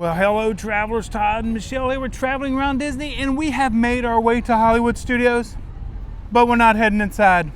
Well, hello travelers, Todd and Michelle here. We're traveling around Disney and we have made our way to Hollywood Studios, but we're not heading inside.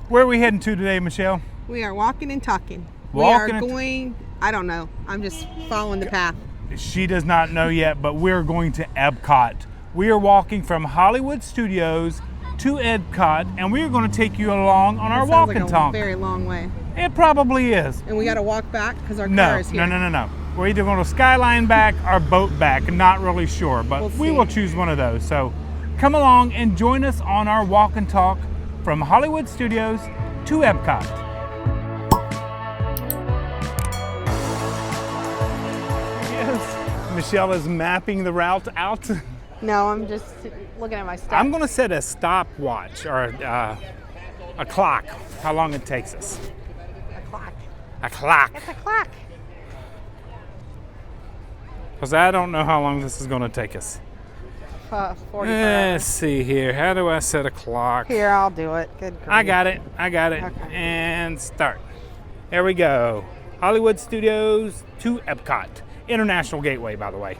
Where are we heading to today, Michelle? We are walking and talking. I don't know. I'm just following the path. She does not know yet, but we're going to EPCOT. We are walking from Hollywood Studios to EPCOT, and we are going to take you along on our walk and talk. Very long way. It probably is. And we got to walk back because our car is here. No. We're either going to skyline back or boat back. Not really sure, but we will choose one of those. So come along and join us on our walk and talk from Hollywood Studios to EPCOT. Yes. Michelle is mapping the route out. No, I'm just looking at my steps. I'm going to set a stopwatch or a clock, how long it takes us. A clock. A clock. It's a clock. Because I don't know how long this is going to take us. 40 Let's see here. How do I set a clock? Here, I'll do it. Good grief. I got it. Okay. And start. There we go. Hollywood Studios to EPCOT. International Gateway, by the way.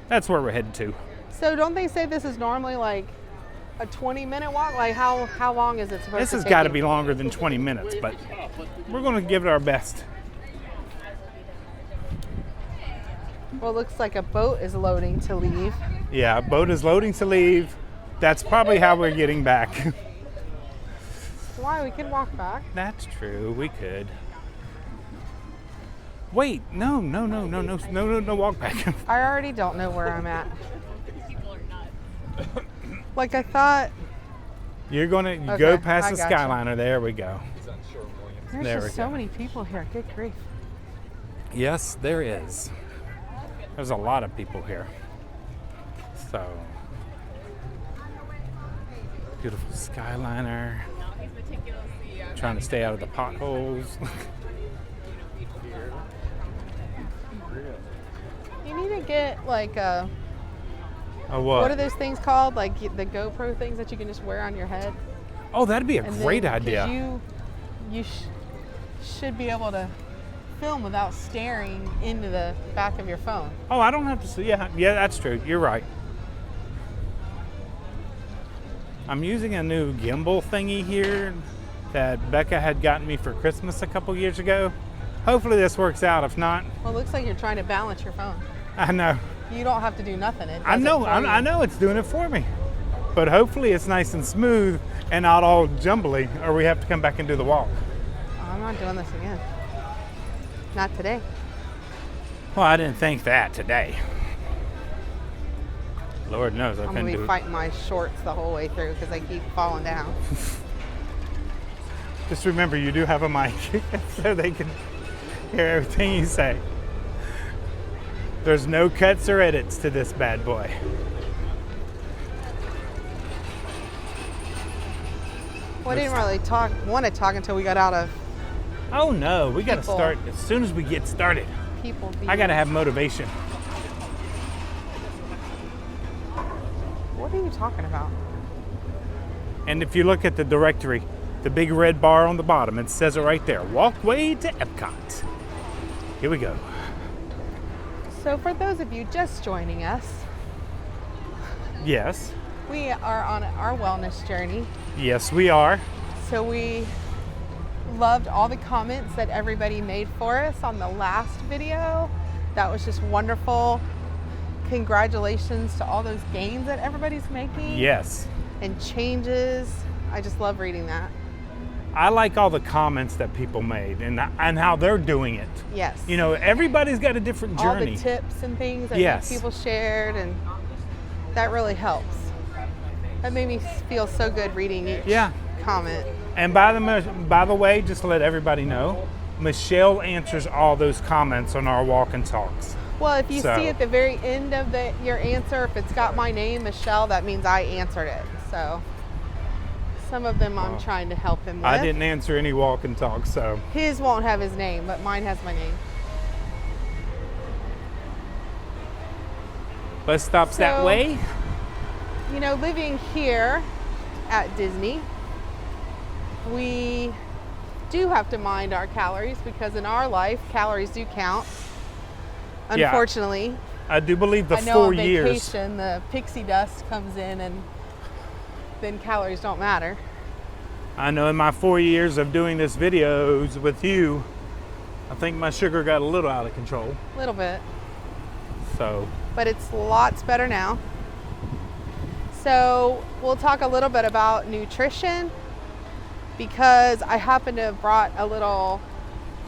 That's where we're headed to. So don't they say this is normally like a 20-minute walk? Like how long is it supposed to take? This has got to be longer than 20 minutes, but we're going to give it our best. Well, it looks like a boat is loading to leave. Yeah, a boat is loading to leave. That's probably how we're getting back. Why? We can walk back. That's true. We could. Wait, no, walk back. I already don't know where I'm at. Like I thought. You're going to go past the Skyliner. There we go. There's just so many people here. Good grief. Yes, there is. There's a lot of people here. So, beautiful Skyliner. Trying to stay out of the potholes. You need to get like a what? What are those things called? Like the GoPro things that you can just wear on your head? Oh, that'd be a great idea. You should be able to film without staring into the back of your phone. Oh, I don't have to see. Yeah, that's true. You're right. I'm using a new gimbal thingy here that Becca had gotten me for Christmas a couple years ago. Hopefully this works out. If not, well, it looks like you're trying to balance your phone. I know. You don't have to do nothing. I know it's doing it for me. But hopefully it's nice and smooth and not all jumbly, or we have to come back and do the walk. Oh, I'm not doing this again. Not today. Well, I didn't think that today. Lord knows I couldn't do it. I'm going to be fighting my shorts the whole way through because I keep falling down. Just remember, you do have a mic so they can hear everything you say. There's no cuts or edits to this bad boy. Well, I didn't really want to talk until we got out of. Oh no, we got to start as soon as we get started. I got to have motivation. What are you talking about? And if you look at the directory, the big red bar on the bottom, it says it right there. Walkway to EPCOT. Here we go. So for those of you just joining us. Yes. We are on our wellness journey. Yes, we are. So we loved all the comments that everybody made for us on the last video. That was just wonderful. Congratulations to all those gains that everybody's making. Yes. And changes. I just love reading that. I like all the comments that people made and how they're doing it. Yes. You know, everybody's got a different journey. All the tips and things that people shared, and that really helps. That made me feel so good reading each comment. And by the way, just to let everybody know, Michelle answers all those comments on our walk and talks. Well, if you see at the very end of your answer, if it's got my name, Michelle, that means I answered it. So some of them I'm trying to help him with. I didn't answer any walk and talk, so. His won't have his name, but mine has my name. Bus stops that way. You know, living here at Disney, we do have to mind our calories because in our life, calories do count. Unfortunately, I do believe the I know 4 on years. vacation, the pixie dust comes in and then calories don't matter. I know in my 4 years of doing this videos with you, I think my sugar got a little out of control. A little bit. So. But it's lots better now. So we'll talk a little bit about nutrition because I happen to have brought a little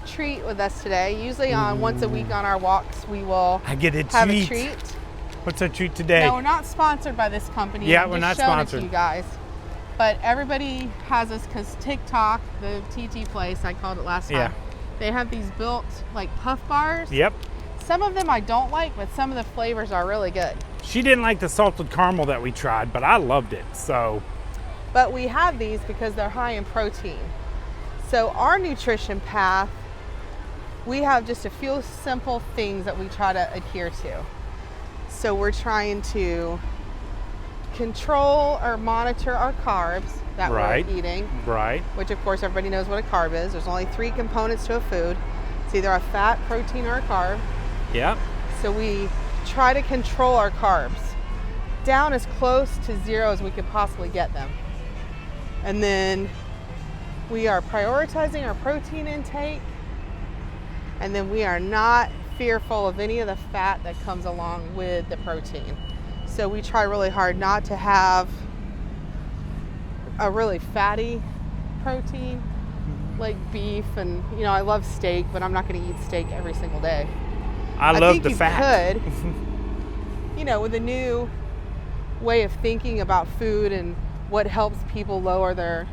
treat with us today. Usually on once a week on our walks, we will I get a have treat. a treat. What's our treat today? No, we're not sponsored by this company. Yeah, I'm we're just not showing sponsored. it to you guys. But everybody has us because TikTok, the TT place, I called it last time. Yeah. They have these built like puff bars. Yep. Some of them I don't like, but some of the flavors are really good. She didn't like the salted caramel that we tried, but I loved it. So. But we have these because they're high in protein. So our nutrition path, we have just a few simple things that we try to adhere to. So we're trying to control or monitor our carbs that Right. we're eating. Right. Which of course everybody knows what a carb is. There's only 3 components to a food. It's either a fat, protein, or a carb. Yep. So we try to control our carbs down as close to 0 as we could possibly get them. And then we are prioritizing our protein intake. And then we are not fearful of any of the fat that comes along with the protein. So we try really hard not to have a really fatty protein like beef, and you know I love steak, but I'm not going to eat steak every single day. I love think the you fat. Could, you know, with a new way of thinking about food and what helps people lower their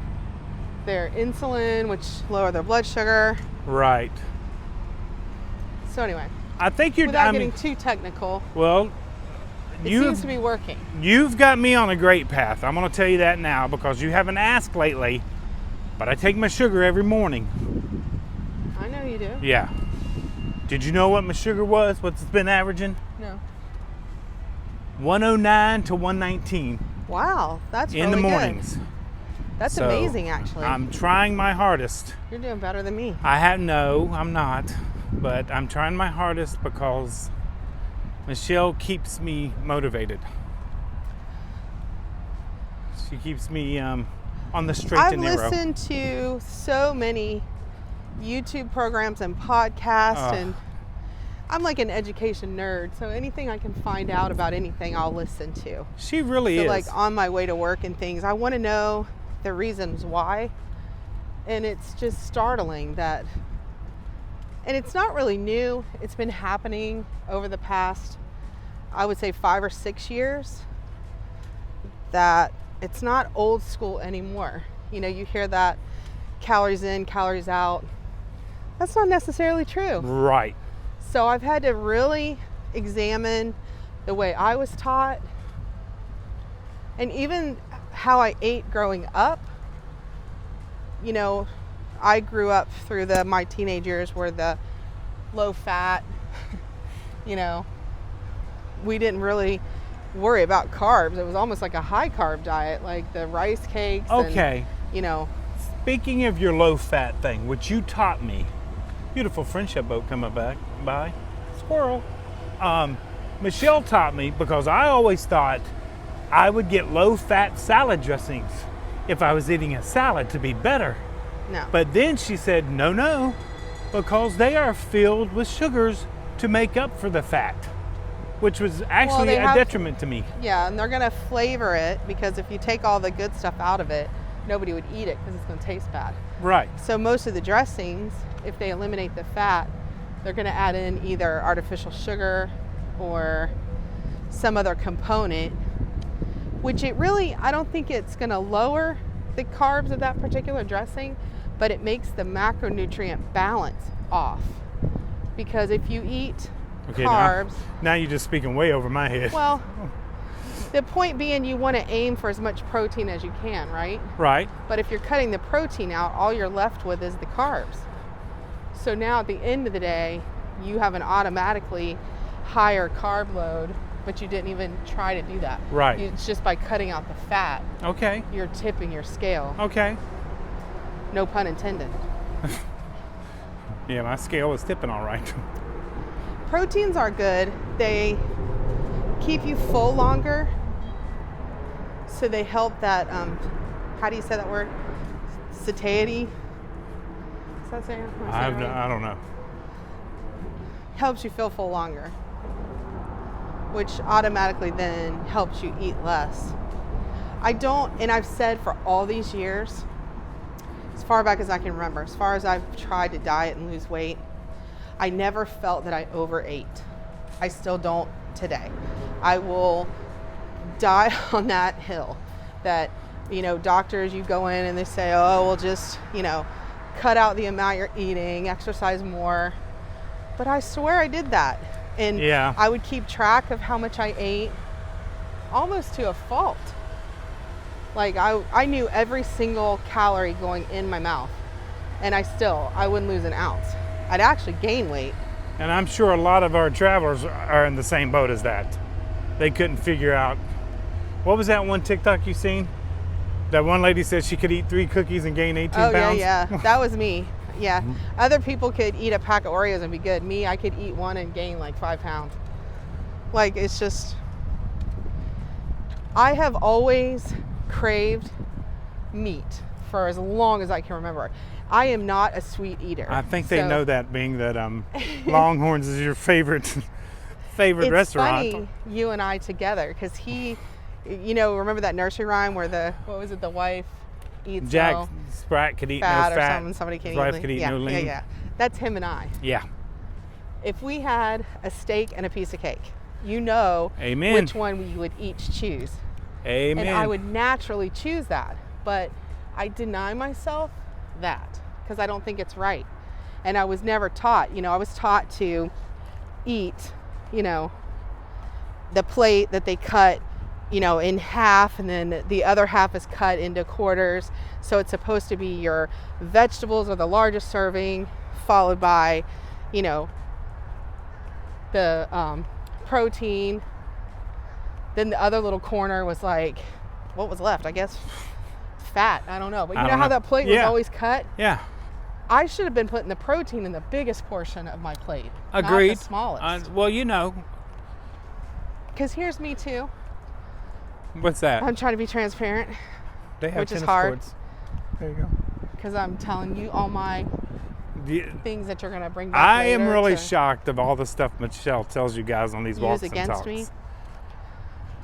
insulin, which lower their blood sugar. Right. So anyway, I think you're. without getting too technical, Well, it seems to be working. You've got me on a great path. I'm going to tell you that now because you haven't asked lately, but I take my sugar every morning. I know you do. Yeah. Did you know what my sugar was? What's it been averaging? No. 109 to 119 Wow, that's in really the good. mornings. That's So, amazing, actually. I'm trying my hardest. You're doing better than me. No, I'm not, but I'm trying my hardest because Michelle keeps me motivated. She keeps me on the straight I've and narrow. listened to so many YouTube programs and podcasts, and I'm like an education nerd, so anything I can find out about anything, I'll listen to. She really is. Like on my way to work and things, I want to know the reasons why. And it's just startling that, and it's not really new. It's been happening over the past, I would say 5 or 6 years, that it's not old school anymore. You know, you hear that calories in, calories out. That's not necessarily true. Right. So I've had to really examine the way I was taught and even how I ate growing up. You know, I grew up through my teenage years where the low fat, you know, we didn't really worry about carbs. It was almost like a high carb diet, like the rice cakes. Okay. And, you know. Speaking of your low fat thing, which you taught me, beautiful friendship boat coming back by, squirrel. Michelle taught me because I always thought I would get low fat salad dressings if I was eating a salad to be better. No. But then she said, no, because they are filled with sugars to make up for the fat, which was actually a detriment to me. Yeah, and they're gonna flavor it because if you take all the good stuff out of it, nobody would eat it because it's gonna taste bad. Right. So most of the dressings, if they eliminate the fat, they're gonna add in either artificial sugar or some other component, which it really, I don't think it's gonna lower the carbs of that particular dressing, but it makes the macronutrient balance off. Because if you eat carbs. Now you're just speaking way over my head. Well, the point being you want to aim for as much protein as you can, right? Right. But if you're cutting the protein out, all you're left with is the carbs. So now at the end of the day, you have an automatically higher carb load, but you didn't even try to do that. Right. It's just by cutting out the fat. Okay. You're tipping your scale. Okay. No pun intended. Yeah, my scale is tipping all right. Proteins are good. They keep you full longer. So they help that, how do you say that word? Satiety? Is that saying? I don't know. Helps you feel full longer, which automatically then helps you eat less. And I've said for all these years, as far back as I can remember, as far as I've tried to diet and lose weight, I never felt that I overate. I still don't today. I will die on that hill that, doctors, you go in and they say, oh, we'll just, cut out the amount you're eating, exercise more. But I swear I did that. And yeah. I would keep track of how much I ate almost to a fault. Like I knew every single calorie going in my mouth, and I wouldn't lose an ounce. I'd actually gain weight. And I'm sure a lot of our travelers are in the same boat as that. They couldn't figure out, what was that one TikTok you seen? That one lady said she could eat 3 cookies and gain 18 pounds? Oh yeah, that was me. Yeah, other people could eat a pack of Oreos and be good. Me, I could eat one and gain like 5 pounds. Like, it's just, I have always craved meat for as long as I can remember. I am not a sweet eater. I think they know that, being that Longhorns is your favorite restaurant. It's funny, you and I together, because he, remember that nursery rhyme where the wife eats Jack Sprat could eat no fat or fat. something. Somebody can His eat wife lean. could eat no lean. Yeah. That's him and I. Yeah. If we had a steak and a piece of cake, Amen. Which one we would each choose. Amen. And I would naturally choose that, but I deny myself that because I don't think it's right. And I was never taught, I was taught to eat, the plate that they cut, in half, and then the other half is cut into quarters. So it's supposed to be your vegetables are the largest serving, followed by, the protein. Then the other little corner was like, what was left? I guess fat. I don't know. But how that plate was always cut? Yeah. I should have been putting the protein in the biggest portion of my plate. Agreed. Not the smallest. Because here's me too. What's that? I'm trying to be transparent. They have which is tennis hard. courts. There you go. Because I'm telling you all my things that you're going to bring back I later am really to shocked of all the stuff Michelle tells you guys on these walks use and against talks. me.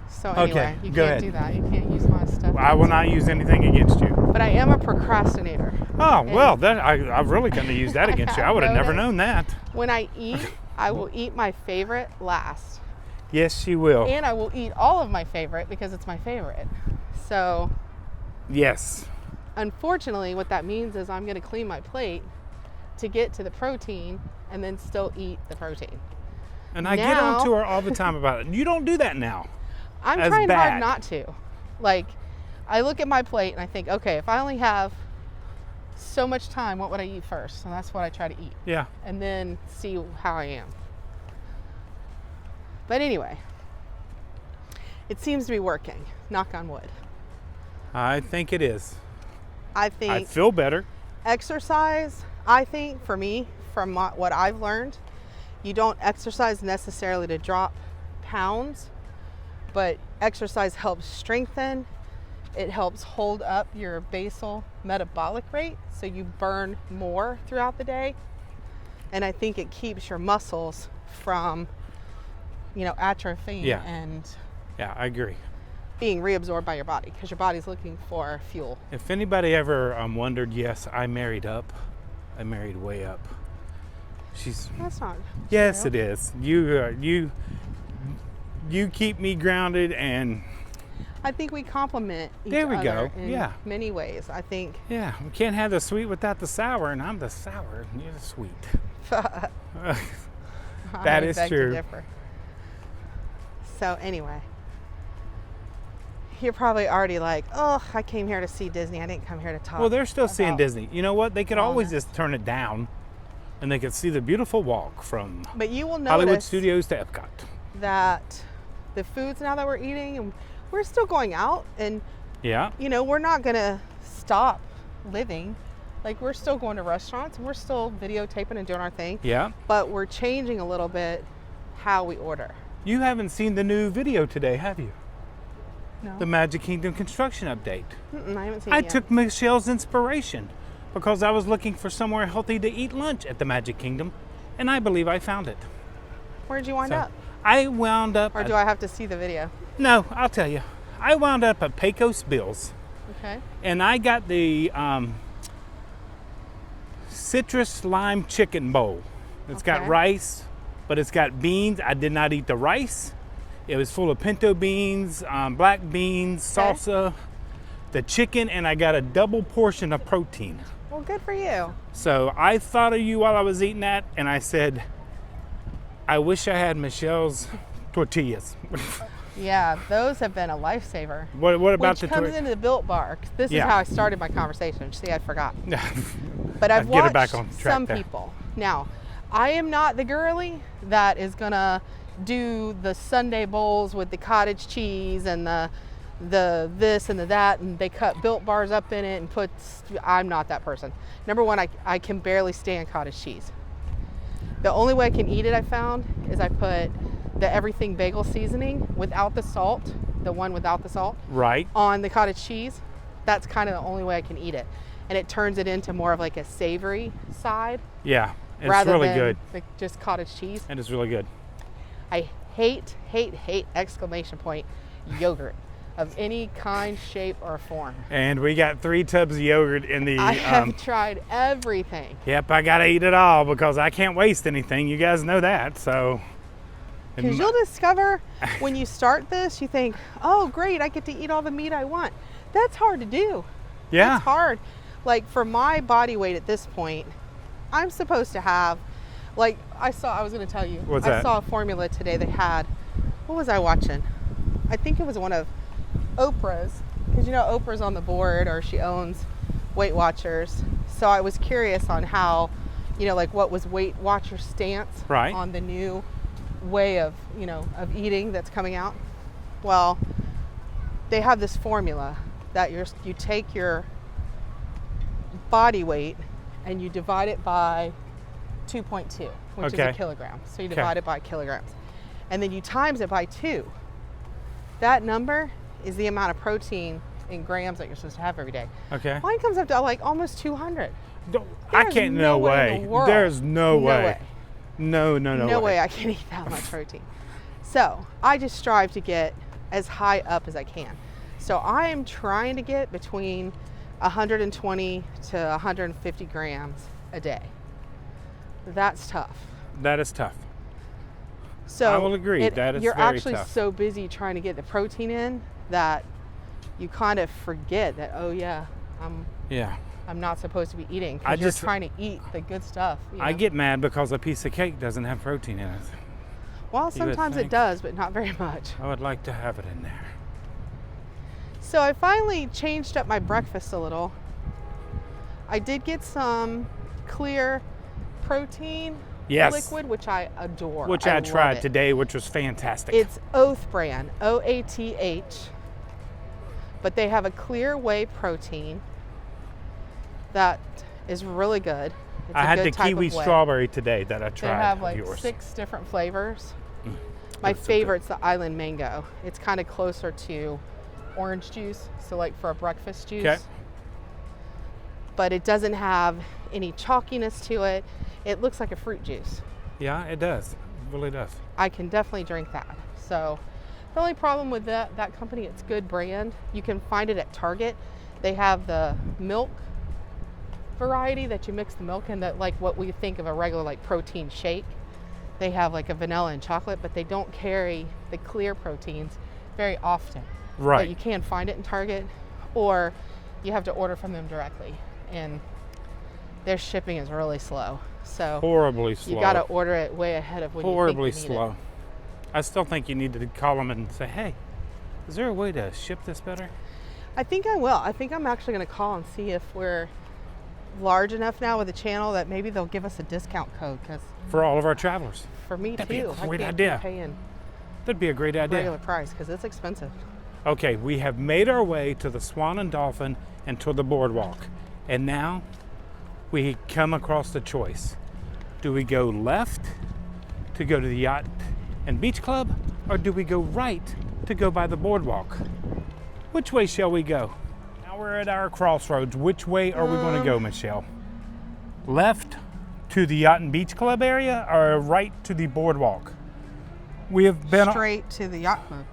So anyway, you go can't ahead. do that. You can't use my stuff. I will not use anything against you. But I am a procrastinator. Oh, well, I really couldn't have used that against you. I would have never known that. When I eat, I will eat my favorite last. Yes, she will. And I will eat all of my favorite because it's my favorite. So, yes. Unfortunately, what that means is I'm going to clean my plate to get to the protein and then still eat the protein. And I get on to her all the time about it. You don't do that now. I'm trying hard not to. Like, I look at my plate and I think, okay, if I only have so much time, what would I eat first? And that's what I try to eat. Yeah. And then see how I am. But anyway, it seems to be working. Knock on wood. I think it is. I feel better. Exercise, I think, for me, from what I've learned, you don't exercise necessarily to drop pounds, but exercise helps strengthen. It helps hold up your basal metabolic rate, so you burn more throughout the day. And I think it keeps your muscles from, atrophying and I agree. being reabsorbed by your body, because your body's looking for fuel. If anybody ever wondered, yes, I married up. I married way up. That's not. Yes, true. it is. You keep me grounded, and I think we complement each there we other go. in many ways. I think. Yeah, we can't have the sweet without the sour, and I'm the sour, and you're the sweet. That is true. So anyway, you're probably already like, oh, I came here to see Disney. I didn't come here to talk. Well, they're still seeing about Disney. You know what? They could always wellness. just turn it down, and they could see the beautiful walk from But you will Hollywood notice Studios to EPCOT. that the foods now that we're eating, and we're still going out, and Yeah. we're not gonna stop living. Like, we're still going to restaurants, and we're still videotaping and doing our thing. Yeah. But we're changing a little bit how we order. You haven't seen the new video today, have you? No. The Magic Kingdom construction update. I haven't seen I it yet. took Michelle's inspiration because I was looking for somewhere healthy to eat lunch at the Magic Kingdom, and I believe I found it. Where'd you wind up? I wound up. Or do I have to see the video? No, I'll tell you. I wound up at Pecos Bill's. Okay. And I got the citrus lime chicken bowl. It's got Okay. rice, but it's got beans. I did not eat the rice. It was full of pinto beans, black beans, salsa, the chicken, and I got a double portion of protein. Well, good for you. So I thought of you while I was eating that, and I said, I wish I had Michelle's tortillas. Yeah, those have been a lifesaver. What about Which the comes into the Built Bar. This is Yeah. how I started my conversation. See, I forgot. But I'd I've get it watched back on track some there. people. Now, I am not the girly that is gonna do the Sunday bowls with the cottage cheese and the this and the that, and they cut Built Bars up in it and put. I'm not that person. Number one, I can barely stand cottage cheese. The only way I can eat it, I found, is I put the everything bagel seasoning without the salt, the one without the salt, Right. on the cottage cheese. That's kind of the only way I can eat it. And it turns it into more of like a savory side Yeah. It's rather really than good. the just cottage cheese. And it's really good. I hate exclamation point yogurt of any kind, shape, or form. And we got 3 tubs of yogurt in the. I have tried everything. Yep, I gotta eat it all because I can't waste anything. You guys know that. So. Because you'll discover when you start this, you think, oh, great, I get to eat all the meat I want. That's hard to do. Yeah. It's hard. Like for my body weight at this point, I'm supposed to have, like I was going to tell you. What's I that? saw a formula today that had, what was I watching? I think it was one of Oprah's, because you know Oprah's on the board, or she owns Weight Watchers. So I was curious on how, you know, like what was Weight Watchers' stance Right. on the new way of, you know, of eating that's coming out. Well, they have this formula that you take your body weight and you divide it by 2.2, which is a kilogram. So you divide it by kilograms. And then you times it by 2. That number is the amount of protein in grams that you're supposed to have every day. Okay. Mine comes up to like almost 200. I can't. No way. There's no way. No way I can eat that much protein. So I just strive to get as high up as I can. So I am trying to get between 120 to 150 grams a day. That's tough. That is tough. So I will agree. That is you're very actually tough. so busy trying to get the protein in that you kind of forget that, oh yeah, I'm not supposed to be eating, because you're trying to eat the good stuff. You know? I get mad because a piece of cake doesn't have protein in it. Well, sometimes it does, but not very much. I would like to have it in there. So I finally changed up my breakfast a little. I did get some clear protein liquid, which I adore. Which I love tried it. today, which was fantastic. It's Oath brand, OATH, but they have a clear whey protein that is really good. It's I a had good the type kiwi of whey. strawberry today that I tried. They have like yours. 6 different flavors. My It's so good. favorite's the Island Mango. It's kind of closer to orange juice, so like for a breakfast juice. Okay. But it doesn't have any chalkiness to it. It looks like a fruit juice. Yeah, it does. It really does. I can definitely drink that. So the only problem with that company, it's good brand. You can find it at Target. They have the milk variety that you mix the milk in, that like what we think of a regular like protein shake. They have like a vanilla and chocolate, but they don't carry the clear proteins very often. Right. But you can find it in Target, or you have to order from them directly, and their shipping is really slow. So horribly slow. you got to order it way ahead of when horribly you think you need slow. it. I still think you need to call them and say, hey, is there a way to ship this better? I think I will. I think I'm actually going to call and see if we're large enough now with the channel that maybe they'll give us a discount code. Because for all of our travelers. For me That'd too. be a great I can't idea. keep paying That'd be a great idea. regular price because it's expensive. Okay, we have made our way to the Swan and Dolphin and to the boardwalk. And now we come across the choice. Do we go left to go to the Yacht and Beach Club, or do we go right to go by the boardwalk? Which way shall we go? Now we're at our crossroads. Which way are we going to go, Michelle? Left to the Yacht and Beach Club area or right to the boardwalk? We have been straight to the yacht club.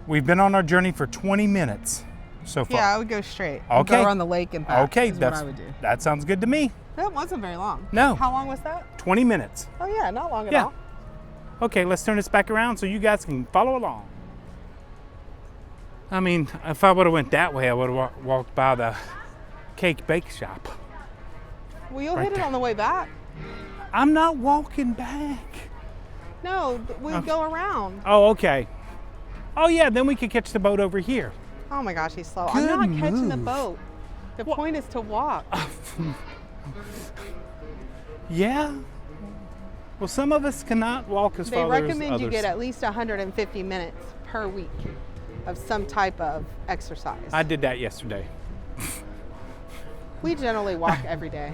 We've been on our journey for 20 minutes so far. Yeah, I would go straight. Okay. Go around the lake and back. Okay, is what I would do. That sounds good to me. That wasn't very long. No. How long was that? 20 minutes. Oh yeah, not long at Yeah. all. Okay, let's turn this back around so you guys can follow along. I mean, if I would have went that way, I would have walked by the cake bake shop. Well, you'll Right hit it there. on the way back. I'm not walking back. No, we go around. Oh, okay. Oh, yeah, then we could catch the boat over here. Oh my gosh, he's slow. Good I'm not catching the move. boat. The point is to walk. Yeah? Well, some of us cannot walk as They far as recommend others. you get at least 150 minutes per week of some type of exercise. I did that yesterday. We generally walk every day,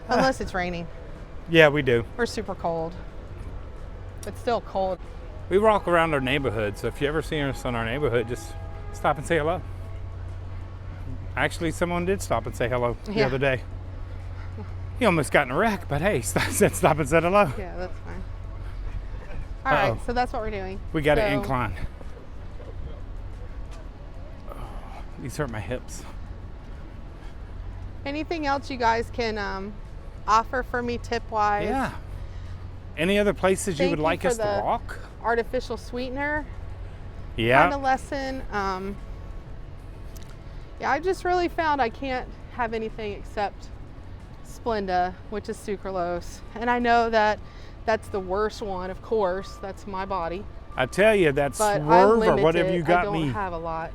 unless it's raining Yeah, we do. or super cold. But still cold. We walk around our neighborhood, so if you ever see us in our neighborhood, just stop and say hello. Actually, someone did stop and say hello the Yeah. other day. He almost got in a wreck, but hey, stop and said hello. Yeah, that's fine. All right, Uh-oh. so that's what we're doing. We got an So, incline. Oh, these hurt my hips. Anything else you guys can offer for me tip-wise? Yeah. Any other places you Thank would you like for us to the walk? Artificial sweetener Yeah. kind of lesson. Yeah, I just really found I can't have anything except Splenda, which is sucralose. And I know that that's the worst one, of course. That's my body. I tell you, that But I swerve or limit whatever it. you got I don't me, have a lot.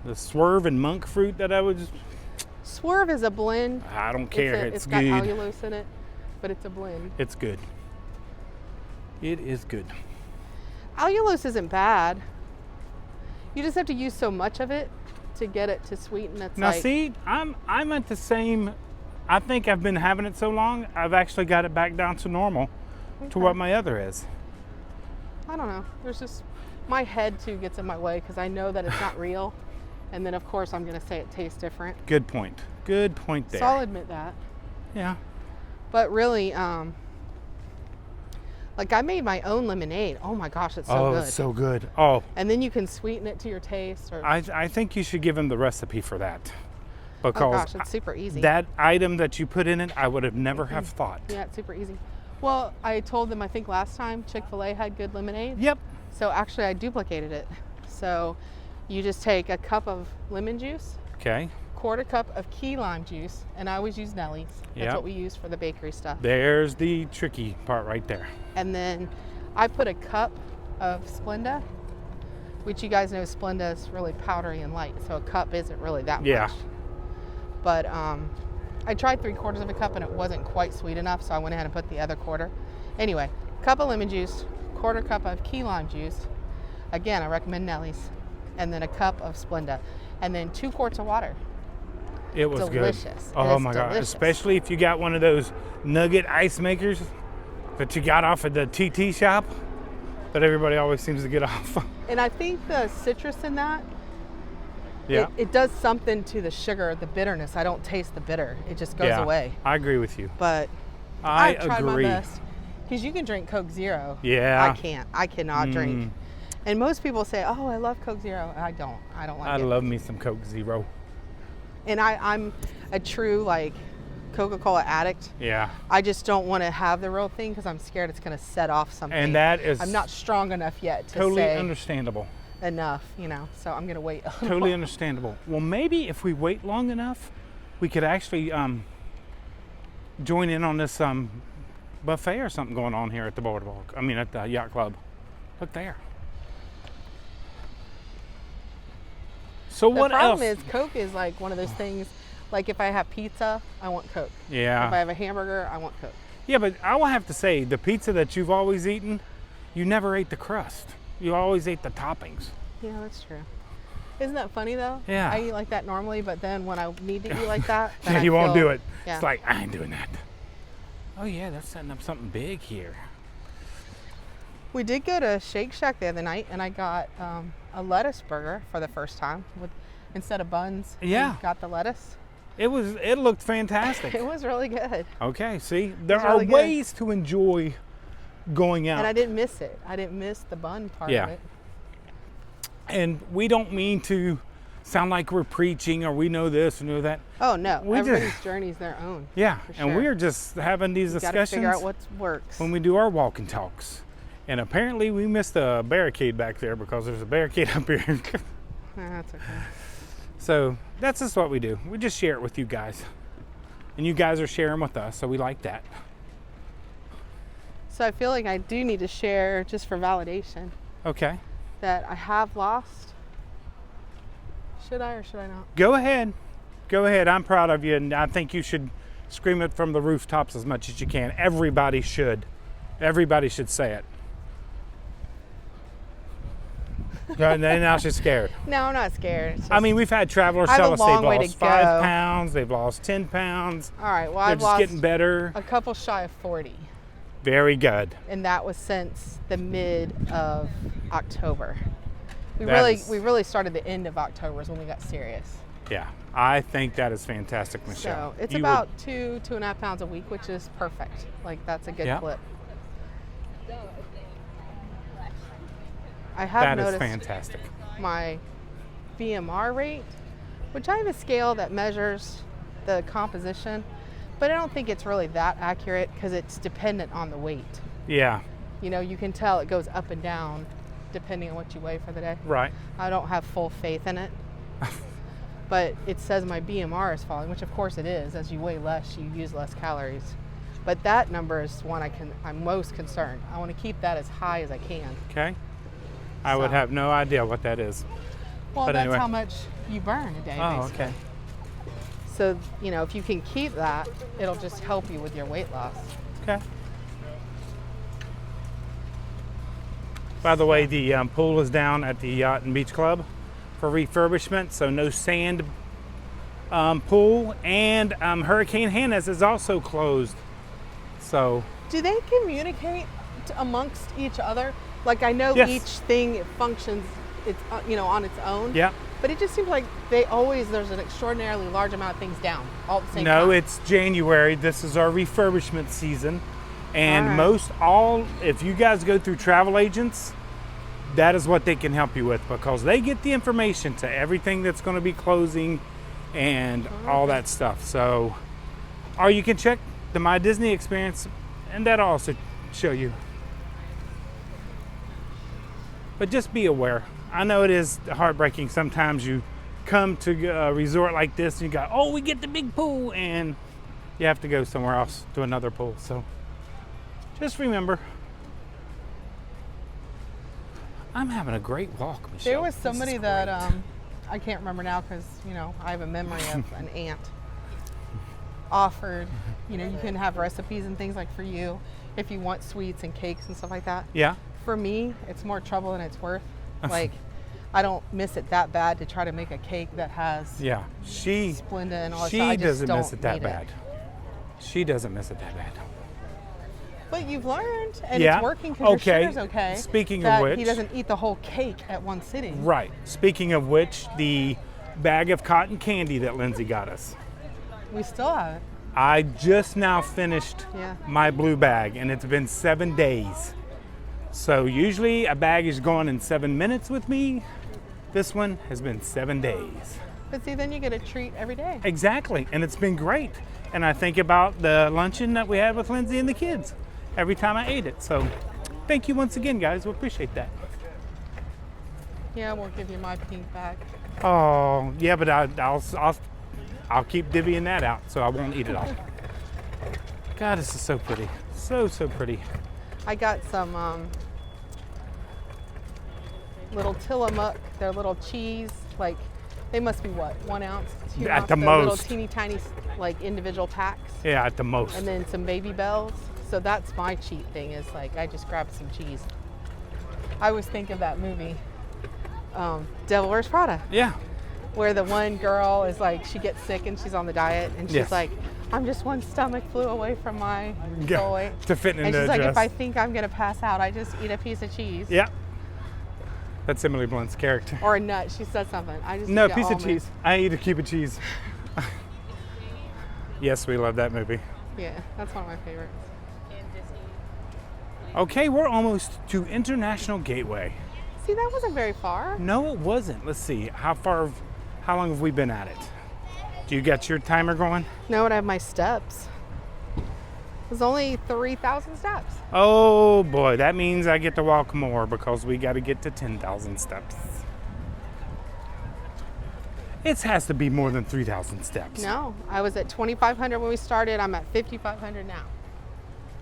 the swerve and monk fruit that I was, Swerve is a blend. I don't care. It's It's got good. allulose in it, but it's a blend. It's good. It is good. Allulose isn't bad. You just have to use so much of it to get it to sweeten. It's Now like, see, I'm at the same. I think I've been having it so long, I've actually got it back down to normal, to what my other is. I don't know. There's just, my head too gets in my way because I know that it's not real. And then of course I'm gonna say it tastes different. Good point. Good point there. So I'll admit that. Yeah. But really, like I made my own lemonade. Oh my gosh, it's so Oh, good. it's so good. Oh, And then you can sweeten it to your taste. Or I think you should give him the recipe for that, oh because gosh, it's super easy. that item that you put in it, I would have never have thought. Yeah, it's super easy. Well, I told them I think last time Chick-fil-A had good lemonade. Yep. So actually I duplicated it. So you just take a cup of lemon juice, Okay. quarter cup of key lime juice, and I always use Nellie's. That's Yep. what we use for the bakery stuff. There's the tricky part right there. And then I put a cup of Splenda, which you guys know Splenda is really powdery and light, so a cup isn't really that Yeah. much. But I tried 3/4 of a cup and it wasn't quite sweet enough, so I went ahead and put the other quarter. Anyway, cup of lemon juice, quarter cup of key lime juice. Again, I recommend Nellie's. And then a cup of Splenda. And then 2 quarts of water. It was Delicious. good. It Oh is my god! delicious. Especially if you got one of those nugget ice makers that you got off at the TT shop that everybody always seems to get off. And I think the citrus in that, Yeah. it does something to the sugar, the bitterness. I don't taste the bitter. It just goes Yeah, away. I agree with you. But I I've tried agree. my best. Because you can drink Coke Zero. Yeah. I can't. I cannot drink. And most people say, oh, I love Coke Zero. I don't. I don't like I it. love me some Coke Zero. And I'm a true like Coca-Cola addict. Yeah. I just don't want to have the real thing because I'm scared it's going to set off something. And that is I'm not strong enough yet to totally say understandable. enough, you know. So I'm going to wait. A little Totally while. understandable. Well, maybe if we wait long enough, we could actually join in on this buffet or something going on here at the boardwalk. I mean, at the yacht club. Look there. So The what problem else? is Coke is like one of those things. Like if I have pizza, I want Coke. If I Yeah. have a hamburger, I want Coke. Yeah, but I will have to say, the pizza that you've always eaten, you never ate the crust. You always ate the toppings. Yeah, that's true. Isn't that funny though? Yeah. I eat like that normally, but then when I need to eat like that, then Yeah, I you won't feel- do it. Yeah. It's like, I ain't doing that. Oh yeah, that's setting up something big here. We did go to Shake Shack the other night, and I got a lettuce burger for the first time. Instead of buns, Yeah. we got the lettuce. It looked fantastic. It was really good. Okay, see, there are really good. ways to enjoy going out. And I didn't miss it. I didn't miss the bun part Yeah. of it. And we don't mean to sound like we're preaching or we know this or know that. Oh, no. We Everybody's just- journey's their own. Yeah, For and sure. we're just having these You got to figure out discussions what works. when we do our walk and talks. And apparently we missed a barricade back there because there's a barricade up here. That's okay. So that's just what we do. We just share it with you guys. And you guys are sharing with us, so we like that. So I feel like I do need to share, just for validation, Okay. that I have lost. Should I or should I not? Go ahead. Go ahead. I'm proud of you, and I think you should scream it from the rooftops as much as you can. Everybody should. Everybody should say it. Now she's scared. No, I'm not scared. It's I just- mean, we've had travelers I have tell a us long they've way to lost 5 go. pounds, they've lost 10 pounds. all right, well, They're I've just lost getting better. a couple shy of 40. Very good. And that was since the mid of October. We That really started the end of October is when we got serious. Yeah, I think that is fantastic, Michelle. So it's You about 2.5 pounds a week, which is perfect. Like, that's a good Yeah. clip. I have that is noticed fantastic. my BMR rate, which I have a scale that measures the composition, but I don't think it's really that accurate because it's dependent on the weight. Yeah, You know, you can tell it goes up and down depending on what you weigh for the day. right. I don't have full faith in it. But it says my BMR is falling, which of course it is. As you weigh less, you use less calories. But that number is one I'm most concerned. I want to keep that as high as I can. Okay. I would So- have no idea what that is. Well, But that's anyway. how much you burn a day, Oh, basically. okay. So, you know, if you can keep that, it'll just help you with your weight loss. Okay. By the way, the pool is down at the Yacht and Beach Club for refurbishment, so no sand pool. And Hurricane Hannah's is also closed. So, Do they communicate amongst each other? Like, I know Yes. each thing functions, it's on its own. yeah. But it just seems like there's an extraordinarily large amount of things down all at the same No, time. it's January. This is our refurbishment season. And All right. if you guys go through travel agents, that is what they can help you with because they get the information to everything that's going to be closing and all that stuff. So, or you can check the My Disney Experience and that'll also show you. But just be aware. I know it is heartbreaking. Sometimes you come to a resort like this and you go, oh, we get the big pool, and you have to go somewhere else to another pool. So just remember, I'm having a great walk, Michelle. There was This somebody is that great. I can't remember now because I have a memory of an aunt offered. You can have recipes and things like for you if you want sweets and cakes and stuff like that. Yeah. For me, it's more trouble than it's worth. Like, I don't miss it that bad to try to make a cake that has Yeah. She Splenda and all that stuff. I just doesn't miss don't it that need bad. She doesn't miss it that bad. But you've learned, and Yeah. it's working because Okay. your sugar's okay. Speaking of that which- he doesn't eat the whole cake at one sitting. Right. Speaking of which, the bag of cotton candy that Lindsay got us. We still have it. I just now finished Yeah. my blue bag, and it's been 7 days. So usually a bag is gone in 7 minutes with me. This one has been 7 days. But see, then you get a treat every day. Exactly, and it's been great. And I think about the luncheon that we had with Lindsay and the kids every time I ate it. So thank you once again, guys. We appreciate that. Yeah, we'll give you my pink bag. Oh, yeah, but I'll keep divvying that out, so I won't eat it all. God, this is so pretty. So pretty. I got some little Tillamook. They're little cheese. Like, they must be what, 1 ounce? 2 At ounce? the They're most. Little teeny tiny, like, individual packs. Yeah, at the most. And then some Baby Bells. So that's my cheat thing, is like, I just grab some cheese. I always think of that movie, Devil Wears Prada, Yeah. where the one girl is like, she gets sick and she's on the diet, and she's Yes. like, I'm just one stomach flew away from my goal weight. To fit in and the she's dress. like, if I think I'm gonna pass out, I just eat a piece of cheese. Yeah. That's Emily Blunt's character. Or a nut. She said something. I just No, eat piece of almonds. cheese. I eat a cube of cheese. Yes, we love that movie. Yeah, that's one of my favorites. Okay, we're almost to International Gateway. See, that wasn't very far. No, it wasn't. Let's see. How long have we been at it? Do you got your timer going? No, and I have my steps. It was only 3,000 steps. Oh boy, that means I get to walk more because we got to get to 10,000 steps. It has to be more than 3,000 steps. No, I was at 2,500 when we started. I'm at 5,500 now.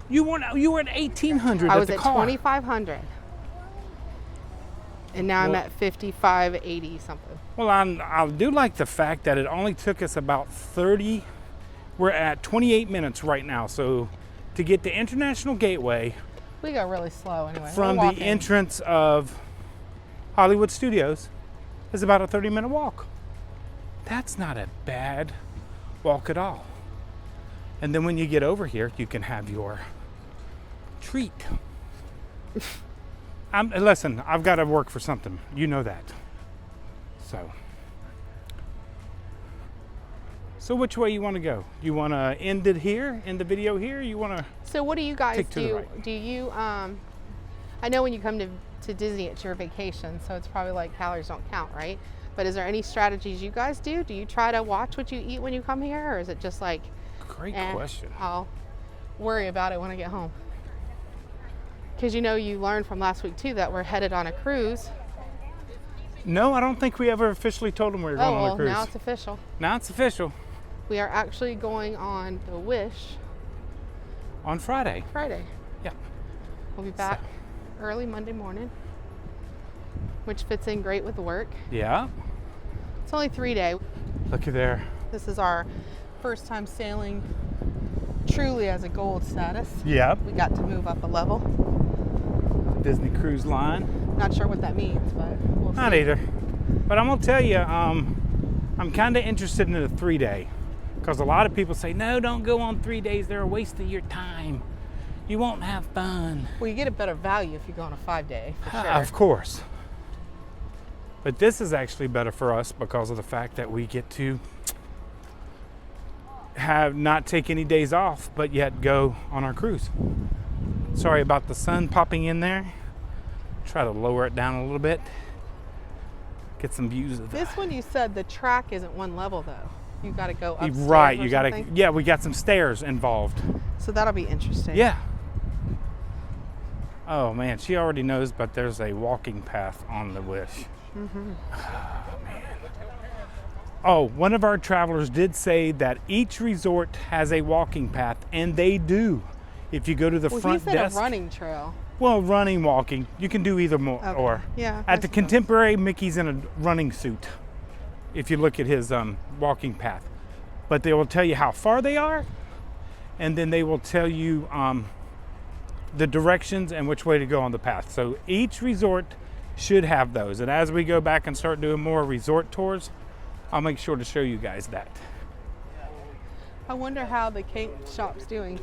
You were at 1,800 I was at at the car. 2,500. And now I'm at 5,580 something. Well, I do like the fact that it only took us about 30. We're at 28 minutes right now. So to get to International Gateway We go really slow anyway. from the entrance of Hollywood Studios is about a 30-minute walk. That's not a bad walk at all. And then when you get over here, you can have your treat. Listen, I've got to work for something. You know that. So which way you want to go? You want to end it here, end the video here? You want to? So what do you guys Take to the do? right. Do you, I know when you come to Disney, it's your vacation, so it's probably like calories don't count, right? But is there any strategies you guys do? Do you try to watch what you eat when you come here, or is it just like, Great question. I'll worry about it when I get home? Because you learned from last week too that we're headed on a cruise. No, I don't think we ever officially told them we were going on a cruise. Now it's official. Now it's official. We are actually going on the Wish On Friday. Yeah. We'll be back early Monday morning, which fits in great with the work. Yeah. It's only 3 days. Looky there. This is our first time sailing truly as a gold status. Yep. We got to move up a level. Disney Cruise Line. Not sure what that means, but we'll see. Not either. But I'm gonna tell you, I'm kind of interested in the 3-day, because a lot of people say, no, don't go on 3 days. They're a waste of your time. You won't have fun. Well, you get a better value if you go on a 5-day, for sure. Of course. But this is actually better for us because of the fact that we get to not take any days off, but yet go on our cruise. Sorry about the sun popping in there. Try to lower it down a little bit. Get some views of This one you said the track isn't one level though. You got to go upstairs. Right, or you got to. something. Yeah, we got some stairs involved. So that'll be interesting. Yeah. Oh man, she already knows, but there's a walking path on the Wish. Mm-hmm. Oh man. Oh, one of our travelers did say that each resort has a walking path, and they do. If you go to the front he said desk. a running trail. Well, running, walking. You can do either Okay. or. Yeah. I At the suppose. Contemporary, Mickey's in a running suit. If you look at his walking path, but they will tell you how far they are, and then they will tell you the directions and which way to go on the path. So each resort should have those. And as we go back and start doing more resort tours, I'll make sure to show you guys that. I wonder how the cake shop's doing.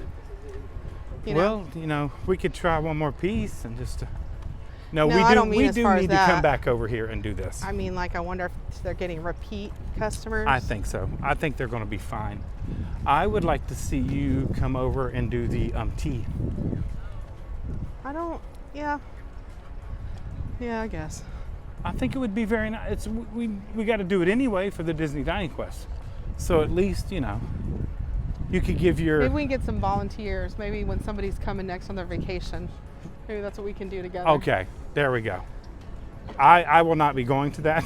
Well, we could try one more piece and just. No, No, we I do. don't mean We as do far as need to come that. back over here and do this. I mean, I wonder if they're getting repeat customers. I think so. I think they're going to be fine. I would like to see you come over and do the tea. Yeah, I guess. I think it would be very nice. We got to do it anyway for the Disney Dining Quest. So at least, you could give your... Maybe we can get some volunteers. Maybe when somebody's coming next on their vacation. Maybe that's what we can do together. Okay, there we go. I will not be going to that.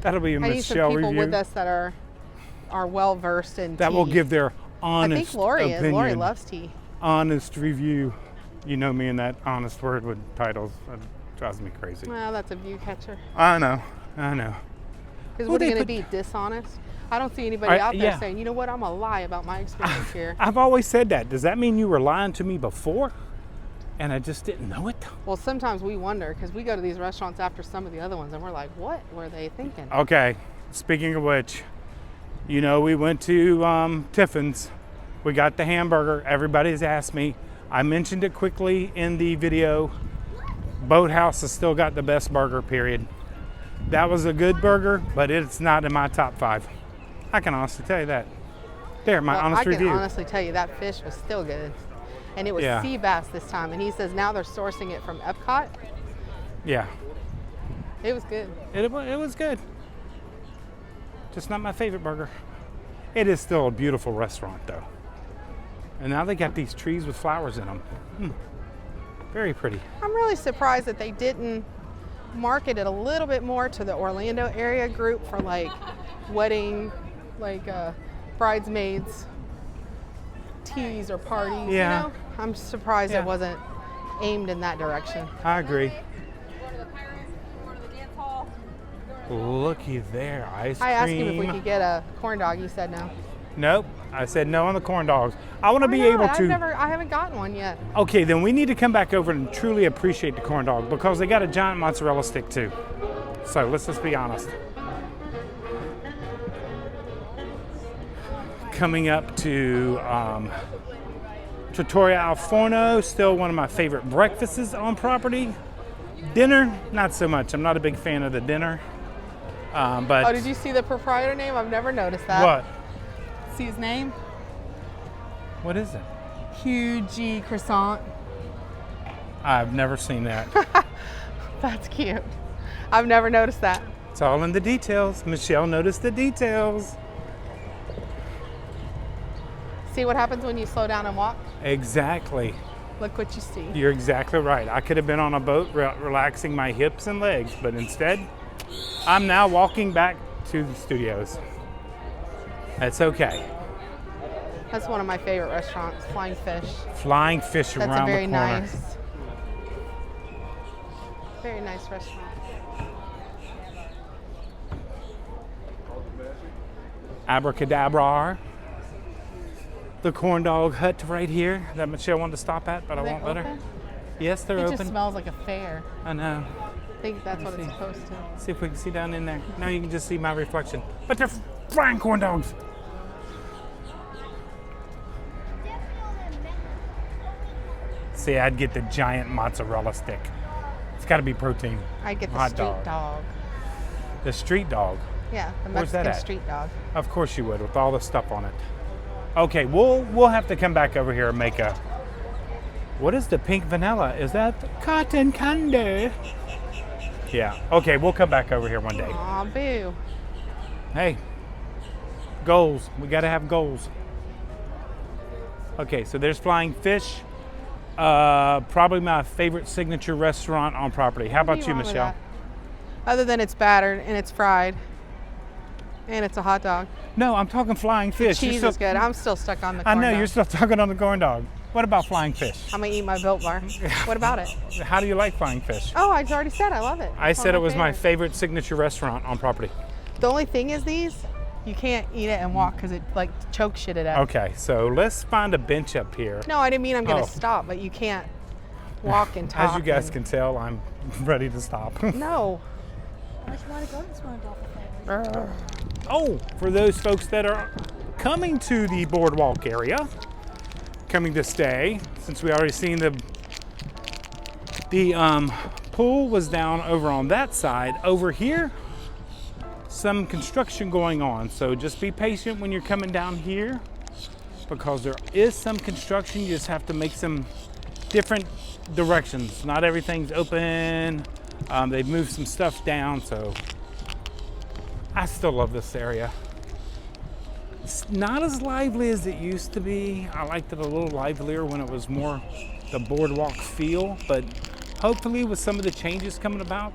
That'll be a I need Michelle some people review. with us that are well versed in That tea. will give their honest I think Laurie opinion. is. Laurie loves tea. Honest review. You know me and that honest word with titles. That drives me crazy. Well, that's a view catcher. I know. Because Well, what are they you going to put- be, dishonest? I don't see anybody out there yeah. saying, you know what, I'm going to lie about my experience here. I've always said that. Does that mean you were lying to me before and I just didn't know it? Well, sometimes we wonder because we go to these restaurants after some of the other ones and we're like, what were they thinking? Okay, speaking of which, we went to Tiffin's We got the hamburger. Everybody's asked me. I mentioned it quickly in the video. Boathouse has still got the best burger, period. That was a good burger, but it's not in my top 5. I can honestly tell you that. There, my honest review. I can honestly tell you that fish was still good. And it was sea bass this time. And he says now they're sourcing it from EPCOT. Yeah. It was good. It was good. Just not my favorite burger. It is still a beautiful restaurant, though. And now they got these trees with flowers in them. Very pretty. I'm really surprised that they didn't market it a little bit more to the Orlando area group for like wedding, like bridesmaids, teas or parties. Yeah. You know? I'm surprised it wasn't aimed in that direction. I agree. Looky there, ice cream. I asked him if we could get a corn dog. He said no. Nope. I said no on the corn dogs. I want to be able to. I haven't gotten one yet. Okay, then we need to come back over and truly appreciate the corn dog because they got a giant mozzarella stick too. So let's just be honest. Coming up to Trattoria Al Forno, still one of my favorite breakfasts on property. Dinner, not so much. I'm not a big fan of the dinner. But did you see the proprietor name? I've never noticed that. What? See his name? What is it? Huge Croissant. I've never seen that. That's cute. I've never noticed that. It's all in the details. Michelle noticed the details. See what happens when you slow down and walk? Exactly. Look what you see. You're exactly right. I could have been on a boat relaxing my hips and legs, but instead, I'm now walking back to the studios. That's okay. That's one of my favorite restaurants, Flying Fish. Flying Fish around the corner. That's a very nice restaurant. Abracadabra. The corn dog hut right here that Michelle wanted to stop at, but I won't let her. Yes, they're open. It just smells like a fair. I know. I think that's what it's supposed to. See if we can see down in there. Now you can just see my reflection. But they're frying corn dogs. See, I'd get the giant mozzarella stick. It's got to be protein. I'd get the street dog. The street dog? Yeah, the Where's that Mexican at? street dog. Of course you would, with all the stuff on it. Okay, we'll have to come back over here and make a. What is the pink vanilla? Is that cotton candy? Yeah. Okay, we'll come back over here one day. Aw, boo. Hey, goals. We got to have goals. Okay, so there's Flying Fish. Probably my favorite signature restaurant on property. How about you, Michelle? Other than it's battered and it's fried and it's a hot dog. No, I'm talking Flying Fish. Cheese is good. I'm still stuck on the corn I know, dog. you're still talking on the corn dog. What about Flying Fish? I'm going to eat my Built Bar. What about it? How do you like Flying Fish? Oh, I already said I love it. I said it was my favorite signature restaurant on property. The only thing is these, you can't eat it and walk because it like chokes shit it up. Okay, so let's find a bench up here. No, I didn't mean I'm going to stop, but you can't walk and talk. As you guys can tell, I'm ready to stop. No. Unless you want to go to this one, Oh, for those folks that are coming to the boardwalk area, coming to stay, since we already seen the pool was down over on that side. Over here, some construction going on, so just be patient when you're coming down here because there is some construction. You just have to make some different directions. Not everything's open. They've moved some stuff down, so I still love this area. It's not as lively as it used to be. I liked it a little livelier when it was more the boardwalk feel, but hopefully with some of the changes coming about,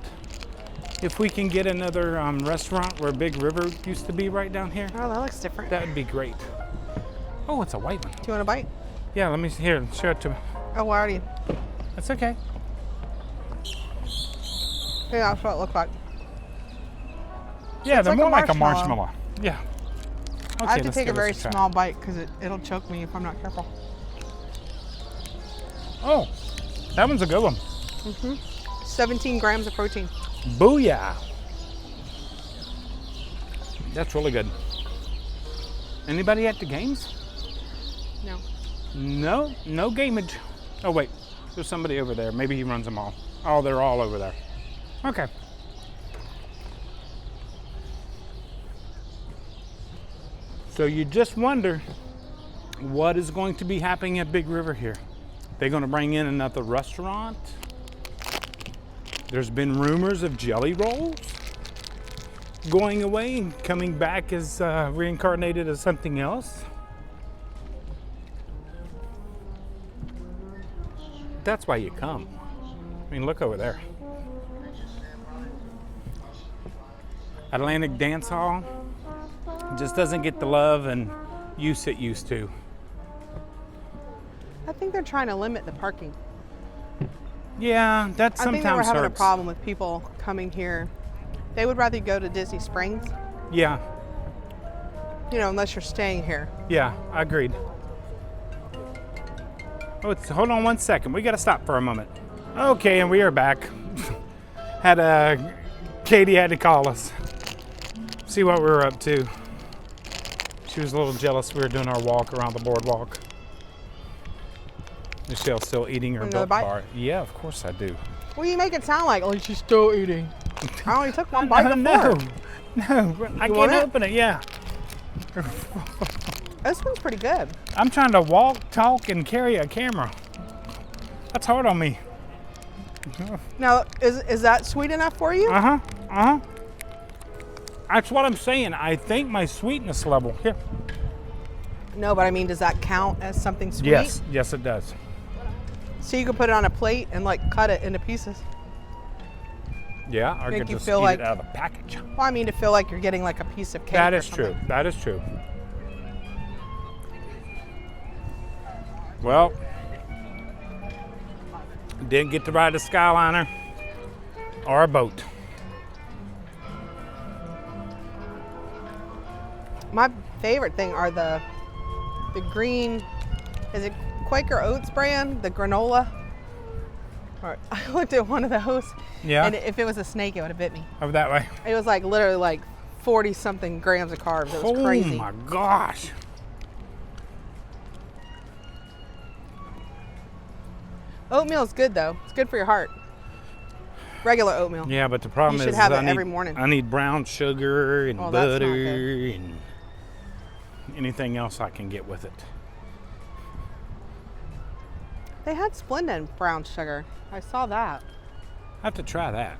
if we can get another restaurant where Big River used to be right down here. Oh, that looks different. That would be great. Oh, it's a white one. Do you want a bite? Yeah, let me see here. Show it to me. Oh, I already. That's okay. Yeah, that's what it looked like. Yeah, It's they're like more a like a marshmallow. marshmallow. Yeah. Okay, I have to let's take a give very this try. small bite because it'll choke me if I'm not careful. Oh, that one's a good one. 17 grams of protein. Booyah. That's really good. Anybody at the games? No. No, no gamage. Oh wait, there's somebody over there. Maybe he runs them all. Oh, they're all over there. Okay. So you just wonder what is going to be happening at Big River here. They're going to bring in another restaurant. There's been rumors of jelly rolls going away and coming back as reincarnated as something else. That's why you come. I mean, look over there. Atlantic Dance Hall just doesn't get the love and use it used to. I think they're trying to limit the parking. Yeah, that sometimes I think they were having hurts. a problem with people coming here. They would rather go to Disney Springs. Yeah, You know, unless you're staying here. yeah, I agreed. Oh, hold on one second. We got to stop for a moment. Okay, and we are back. Katie had to call us. See what we were up to. She was a little jealous we were doing our walk around the boardwalk. Michelle's still eating her Another milk bite? bar. Yeah, of course I do. Well, you make it sound like, oh, she's still eating. I only took one bite before. No, I You can't want it? open it, yeah. This one's pretty good. I'm trying to walk, talk, and carry a camera. That's hard on me. Now, is that sweet enough for you? That's what I'm saying. I think my sweetness level, here. No, but I mean, does that count as something sweet? Yes it does. So you can put it on a plate and like cut it into pieces. Yeah, I Make could you just feel eat like- it out of the package. Well, I mean, to feel like you're getting like a piece of cake. That or is true. something. That is true. Well, didn't get to ride the Skyliner or a boat. My favorite thing are the green, is it Quaker Oats brand, the granola? Or, I looked at one of those, Yeah. and if it was a snake, it would have bit me. Over that way. It was like literally like 40 something grams of carbs. It was crazy. Oh my gosh. Oatmeal is good though. It's good for your heart. Regular oatmeal. Yeah, but the problem You should is have it I need, every morning. I need brown sugar and Oh, that's not butter good. and anything else I can get with it. They had Splenda in brown sugar. I saw that. I have to try that.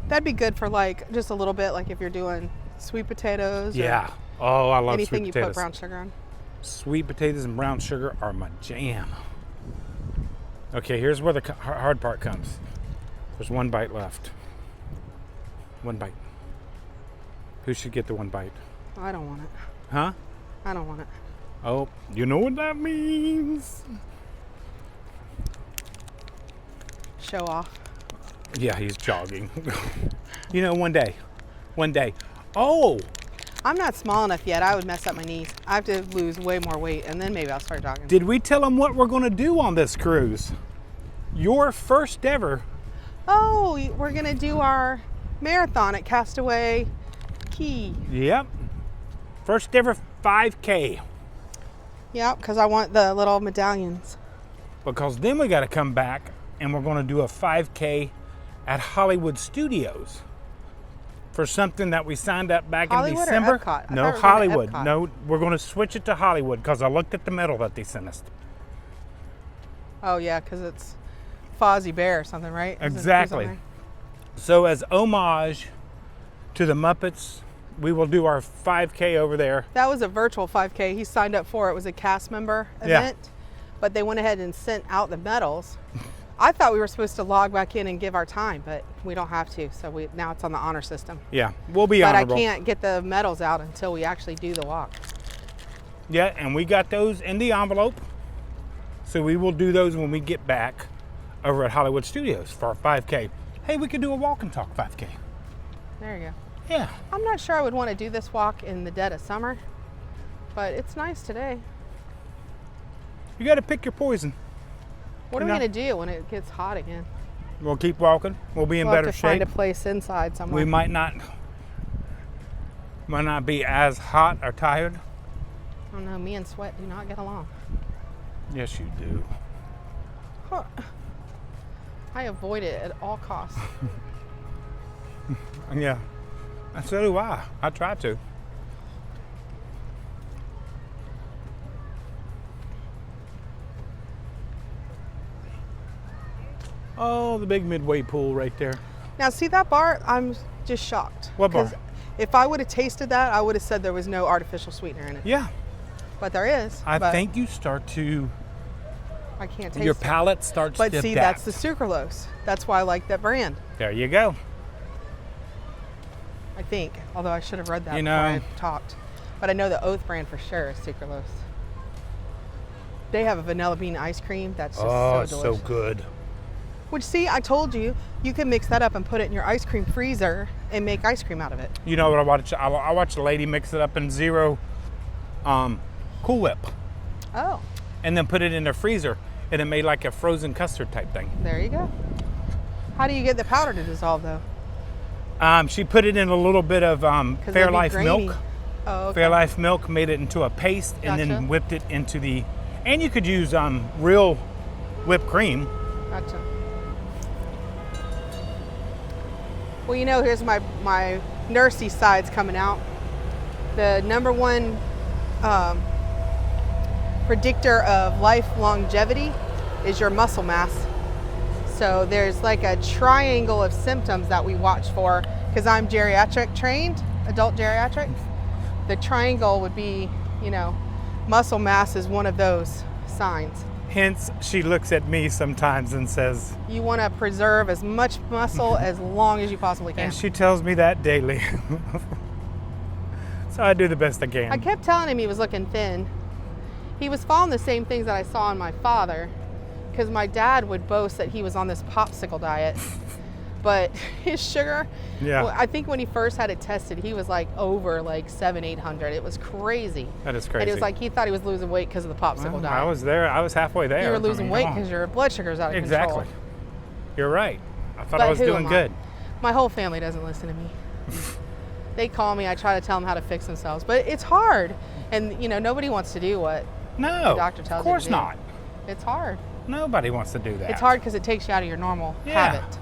That'd be good for like just a little bit, like if you're doing sweet potatoes. or Yeah. Oh, I love anything sweet you potatoes. put brown sugar on. Sweet potatoes and brown sugar are my jam. Okay, here's where the hard part comes. There's one bite left. One bite. Who should get the one bite? I don't want it. Huh? I don't want it. Oh, you know what that means. Show off. Yeah, he's jogging. You know, one day. Oh, I'm not small enough yet. I would mess up my knees. I have to lose way more weight, and then maybe I'll start jogging. did we tell him what we're going to do on this cruise? Your first ever. Oh, we're gonna do our marathon at Castaway Key. Yep. First ever 5K. Yep, because I want the little medallions. Because then we got to come back and we're going to do a 5K at Hollywood Studios for something that we signed up back Hollywood in December. or Epcot? I No, thought we were going to Hollywood. Epcot. No, we're going to switch it to Hollywood because I looked at the medal that they sent us. Oh yeah, because it's Fozzie Bear or something, right? Is it- Exactly. is it So as homage to the Muppets, we will do our 5K over there. That was a virtual 5K. He signed up for it. It was a cast member Yeah. event, but they went ahead and sent out the medals. I thought we were supposed to log back in and give our time, but we don't have to. So now it's on the honor system. Yeah, we'll be But honorable. I can't get the medals out until we actually do the walk. Yeah, and we got those in the envelope. So we will do those when we get back over at Hollywood Studios for our 5K. Hey, we could do a walk and talk 5K. There you go. Yeah. I'm not sure I would want to do this walk in the dead of summer, but it's nice today. You got to pick your poison. What are You we know- going to do when it gets hot again? We'll keep walking. We'll be in We'll better have to find shape. a place inside somewhere. We might not be as hot or tired. don't know, me and Sweat do not get along. Yes, you do. Huh. I avoid it at all costs. Yeah. And so do I. I try to. Oh, the big midway pool right there. Now, see that bar? I'm just shocked. What bar? 'Cause if I would have tasted that, I would have said there was no artificial sweetener in it. Yeah. But there is. I but think you start to, I can't taste your it. palate starts But to see, adapt. that's the sucralose. That's why I like that brand, There you go. I think. Although I should have read that You before know- I talked. But I know the Oath brand for sure is sucralose. They have a vanilla bean ice cream that's just Oh, so it's so delicious. good. Which, see, I told you, you can mix that up and put it in your ice cream freezer and make ice cream out of it. You know what I watched? I watched a lady mix it up in zero Cool Whip Oh, and then put it in the freezer, and it made like a frozen custard type thing. there you go. How do you get the powder to dissolve, though? She put it in a little bit of 'Cause it'd be Fairlife grainy. milk. Oh, okay. Fairlife milk, made it into a paste, and Gotcha. then whipped it into the. And you could use real whipped cream. Gotcha. Well, you know, here's my nursey sides coming out. The number one predictor of life longevity is your muscle mass. So there's like a triangle of symptoms that we watch for, because I'm geriatric trained, adult geriatric. The triangle would be, you know, muscle mass is one of those signs. Hence, she looks at me sometimes and says, You want to preserve as much muscle as long as you possibly can. and she tells me that daily. So I do the best I can. I kept telling him he was looking thin. He was following the same things that I saw in my father, because my dad would boast that he was on this popsicle diet. But his sugar, Yeah. well, I think when he first had it tested, he was like over like 700-800. It was crazy. That is crazy. And it was like he thought he was losing weight because of the popsicle Well, diet. I was there. I was halfway there. You were I losing mean, weight come on. because your blood sugar's out of Exactly. control. You're right. I thought But I was who doing am I? good. My whole family doesn't listen to me. They call me. I try to tell them how to fix themselves, but it's hard. And you know, nobody wants to do what No. the doctor tells of course you to do. not. It's hard. Nobody wants to do that. It's hard because it takes you out of your normal Yeah. habit.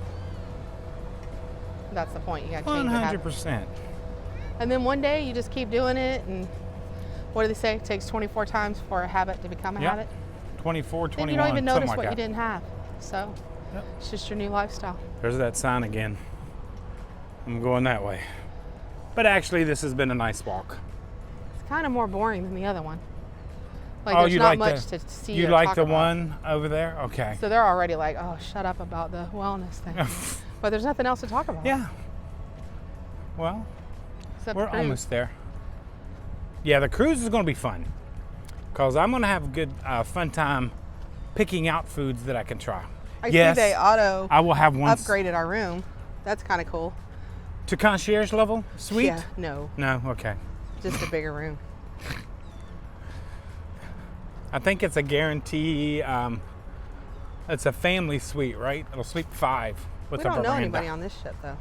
That's the point. You got to change your habit. 100%. And then one day you just keep doing it. And what do they say? It takes 24 times for a habit to become a Yep. habit. 24, 21, Then you don't even notice something what like you that. didn't have. So Yep. it's just your new lifestyle. There's that sign again. I'm going that way. But actually, this has been a nice walk. It's kind of more boring than the other one. Like Oh, there's you not like much the- to see. You or like talk the about. one over there? Okay. So they're already like, oh, shut up about the wellness thing. But there's nothing else to talk about. Yeah. Well, Except we're cruise. almost there. Yeah, the cruise is going to be fun. Because I'm going to have a good, fun time picking out foods that I can try. I yes, see they auto I will have one upgraded our room. That's kind of cool. to concierge level suite. Yeah, no, No, okay. just a bigger room. I think it's a guarantee. It's a family suite, right? It'll sleep 5 with We a don't know veranda. anybody on this ship, though.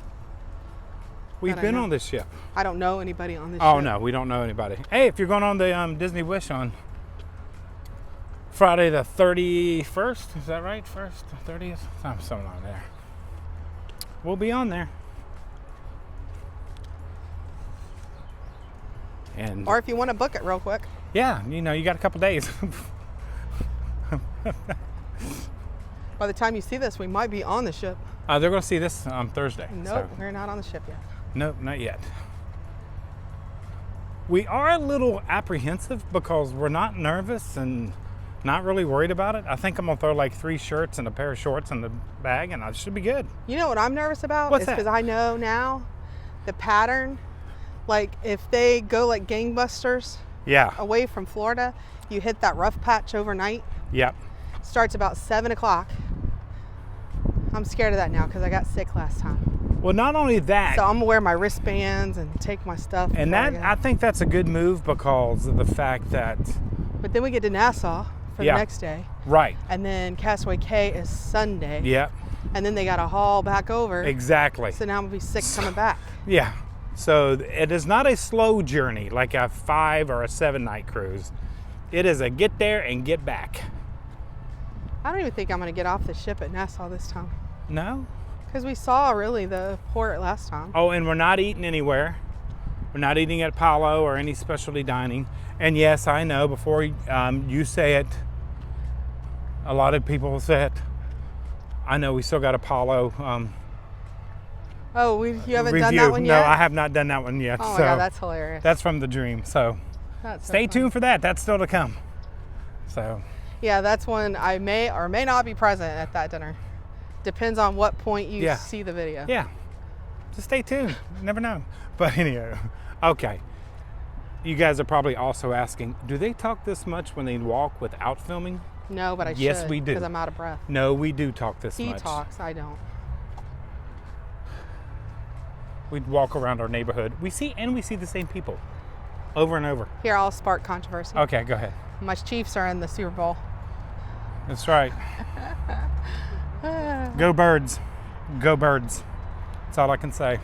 We've that I been know. on this ship. I don't know anybody on this Oh ship. no, we don't know anybody. Hey, if you're going on the Disney Wish on Friday the 31st, is that right? 1st, 30th, something on there. We'll be on there. And Or if you want to book it real quick. yeah, you know, you got a couple days. By the time you see this, we might be on the ship. They're going to see this on Thursday. Nope, so- we're not on the ship yet. Nope, not yet. We are a little apprehensive because we're not nervous and not really worried about it. I think I'm gonna throw like 3 shirts and a pair of shorts in the bag and I should be good. You know what I'm nervous about? What's is that? because I know now the pattern. Like if they go like gangbusters Yeah, away from Florida, you hit that rough patch overnight. yep. Starts about 7 o'clock. I'm scared of that now because I got sick last time. Well, not only that, So I'm gonna wear my wristbands and take my stuff. and before that go. I think that's a good move because of the fact that, But then we get to Nassau for Yeah. the next day. right, And then Castaway Cay is Sunday. yeah, And then they got to haul back over. exactly. So now I'm going to be sick coming back. Yeah, so it is not a slow journey like a 5 or a 7 night cruise. It is a get there and get back. I don't even think I'm going to get off the ship at Nassau this time. No? Because we saw really the port last time. Oh, and we're not eating anywhere. We're not eating at Apollo or any specialty dining. And yes, I know before you say it, a lot of people say it. I know we still got Apollo. You haven't review. done that one yet? No, I have not done that one yet. Oh my so God, that's hilarious. That's from the dream. So That's so stay fun. tuned for that. That's still to come. So Yeah, that's when I may or may not be present at that dinner. Depends on what point you see the video. yeah, just stay tuned. You never know. But anyway, okay. You guys are probably also asking, do they talk this much when they walk without filming? No, but I Yes, should. we do. Because I'm out of breath. No, we do talk this He much. talks, I don't. We'd walk around our neighborhood. We see the same people over and over. Here, I'll spark controversy. Okay, go ahead. My Chiefs are in the Super Bowl. That's right. Go Birds. Go Birds. That's all I can say.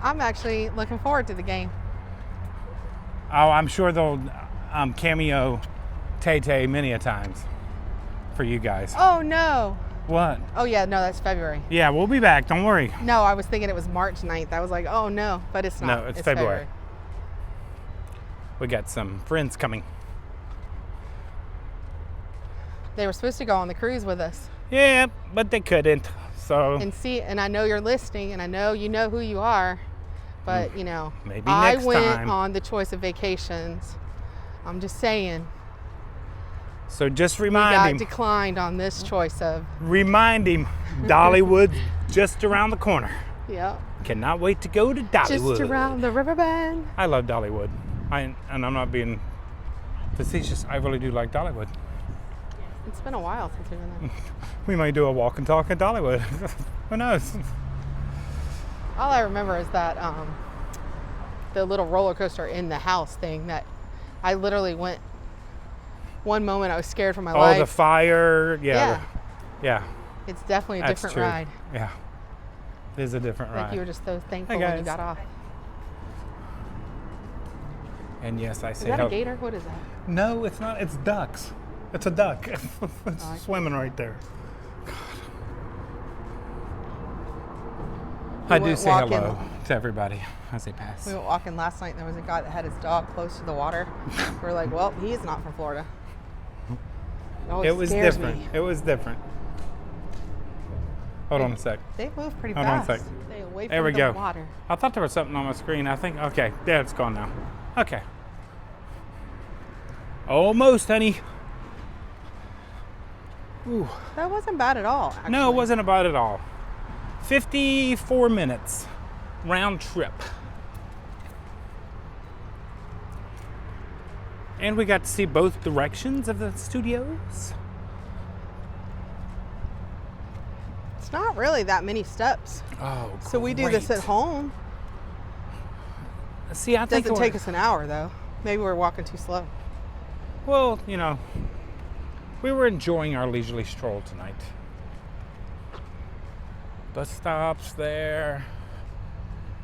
I'm actually looking forward to the game. Oh, I'm sure they'll cameo Tay-Tay many a times for you guys. Oh, no. What? Oh, yeah, no, that's February. Yeah, we'll be back. Don't worry. No, I was thinking it was March 9th. I was like, oh, no, but it's not. No, it's February. We got some friends coming. They were supposed to go on the cruise with us. Yeah, but they couldn't. So And I know you're listening, and I know you know who you are, but, you know, maybe I next went time. on the choice of vacations. I'm just saying. So just We remind got him. declined on this choice of, Remind him, Dollywood just around the corner. yep, Cannot wait to go to Dollywood. just around the river bend. I love Dollywood. And I'm not being facetious. I really do like Dollywood. It's been a while since we've been there. We might do a walk and talk at Dollywood. Who knows? All I remember is that the little roller coaster in the house thing that I literally went. One moment I was scared for my life. Oh, the fire. Yeah. Yeah. It's definitely a That's different true. ride. Yeah. It is a different Like ride. you were just so thankful Hey, when you guys. got off. And yes, I Is say that a help. gator? What is that? No, it's not. It's ducks. It's a duck. It's swimming right there. I do went say walking. hello to everybody as they pass. We went walking last night and there was a guy that had his dog close to the water. We were like, well, he is not from Florida. It was scares different. me. It was different. Hold on a sec. They move pretty Hold on a fast. sec. Stay away There from we the go. water. I thought there was something on my screen. I think, okay, there it's gone now. Okay. Almost, honey. Ooh. That wasn't bad at all, actually. No, it wasn't about it all. 54 minutes round trip. And we got to see both directions of the studios. It's not really that many steps. Oh, So we do this at home. See, I think Doesn't take us an hour, though. Maybe we're walking too slow. Well, you know, we were enjoying our leisurely stroll tonight. Bus stops there.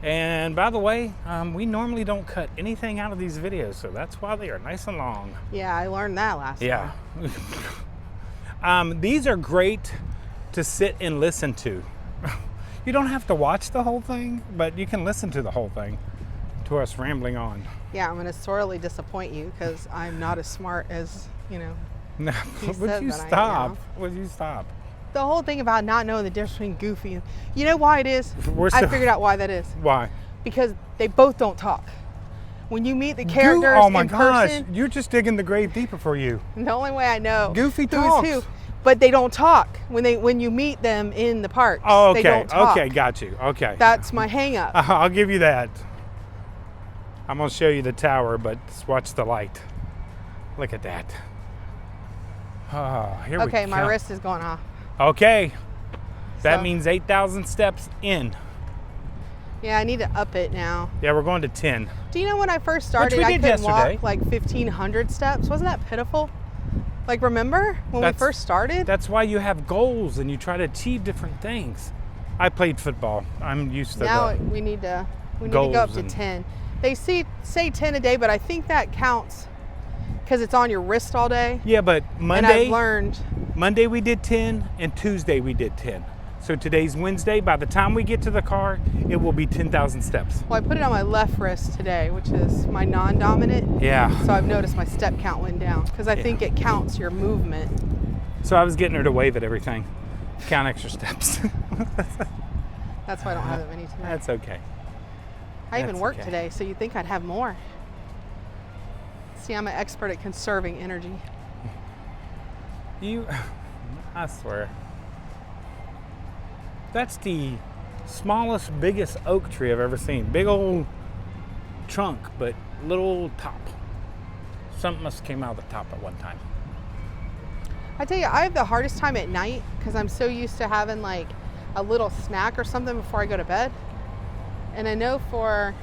And by the way, we normally don't cut anything out of these videos, so that's why they are nice and long. Yeah, I learned that last Yeah. time. These are great to sit and listen to. You don't have to watch the whole thing, but you can listen to the whole thing, to us rambling on. Yeah, I'm going to sorely disappoint you because I'm not as smart as, you know. No, He would said you that I stop? am. Would you stop? The whole thing about not knowing the difference between Goofy and... You know why it is? We're I still- figured out why that is. Why? Because they both don't talk. When you meet the characters Oh my in gosh, person, you're just digging the grave deeper for you. the only way I know Goofy who's talks. who, but they don't talk when you meet them in the parks. Oh, okay, They don't talk. okay, got you. Okay. That's my hang up. I'll give you that. I'm gonna show you the tower, but just watch the light. Look at that. Oh, here we go. Okay, my wrist is going off. Okay. That So- means 8,000 steps in. Yeah, I need to up it now. Yeah, we're going to 10. Do you know when I first started, we I did couldn't yesterday. walk like 1,500 steps? Wasn't that pitiful? Like, remember when we That's- first started? That's why you have goals and you try to achieve different things. I played football. I'm used to Now that. we need to go up goals to and- 10. They say 10 a day, but I think that counts because it's on your wrist all day. Yeah, but And I've learned. Monday we did 10 and Tuesday we did 10. So today's Wednesday. By the time we get to the car, it will be 10,000 steps. Well, I put it on my left wrist today, which is my non-dominant. Yeah. So I've noticed my step count went down because I think it counts your movement. So I was getting her to wave at everything. Count extra steps. That's why I don't have that many today. That's okay. I even That's worked okay. today, so you'd think I'd have more. See, I'm an expert at conserving energy. I swear. That's the smallest, biggest oak tree I've ever seen. Big old trunk, but little top. Something must have came out of the top at one time. I tell you, I have the hardest time at night because I'm so used to having like a little snack or something before I go to bed. And I know for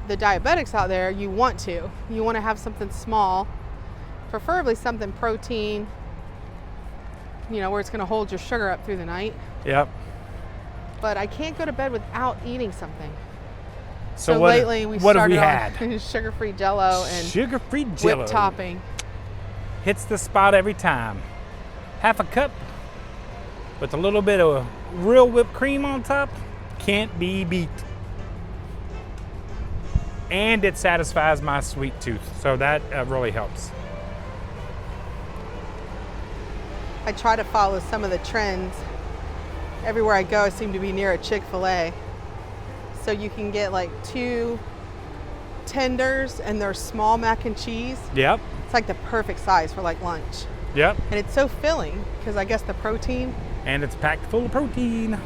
the diabetics out there, you want to have something small, preferably something protein, where it's going to hold your sugar up through the night. Yep. But I can't go to bed without eating something. So lately we what have started we had? on sugar-free Jell-O and Sugar-free Jell-O. whipped topping. Hits the spot every time. Half a cup with a little bit of real whipped cream on top. Can't be beat. And it satisfies my sweet tooth. So that really helps. I try to follow some of the trends. Everywhere I go, I seem to be near a Chick-fil-A. So you can get like 2 tenders and they're small mac and cheese. Yep. It's like the perfect size for like lunch. Yep. And it's so filling because I guess the protein. And it's packed full of protein.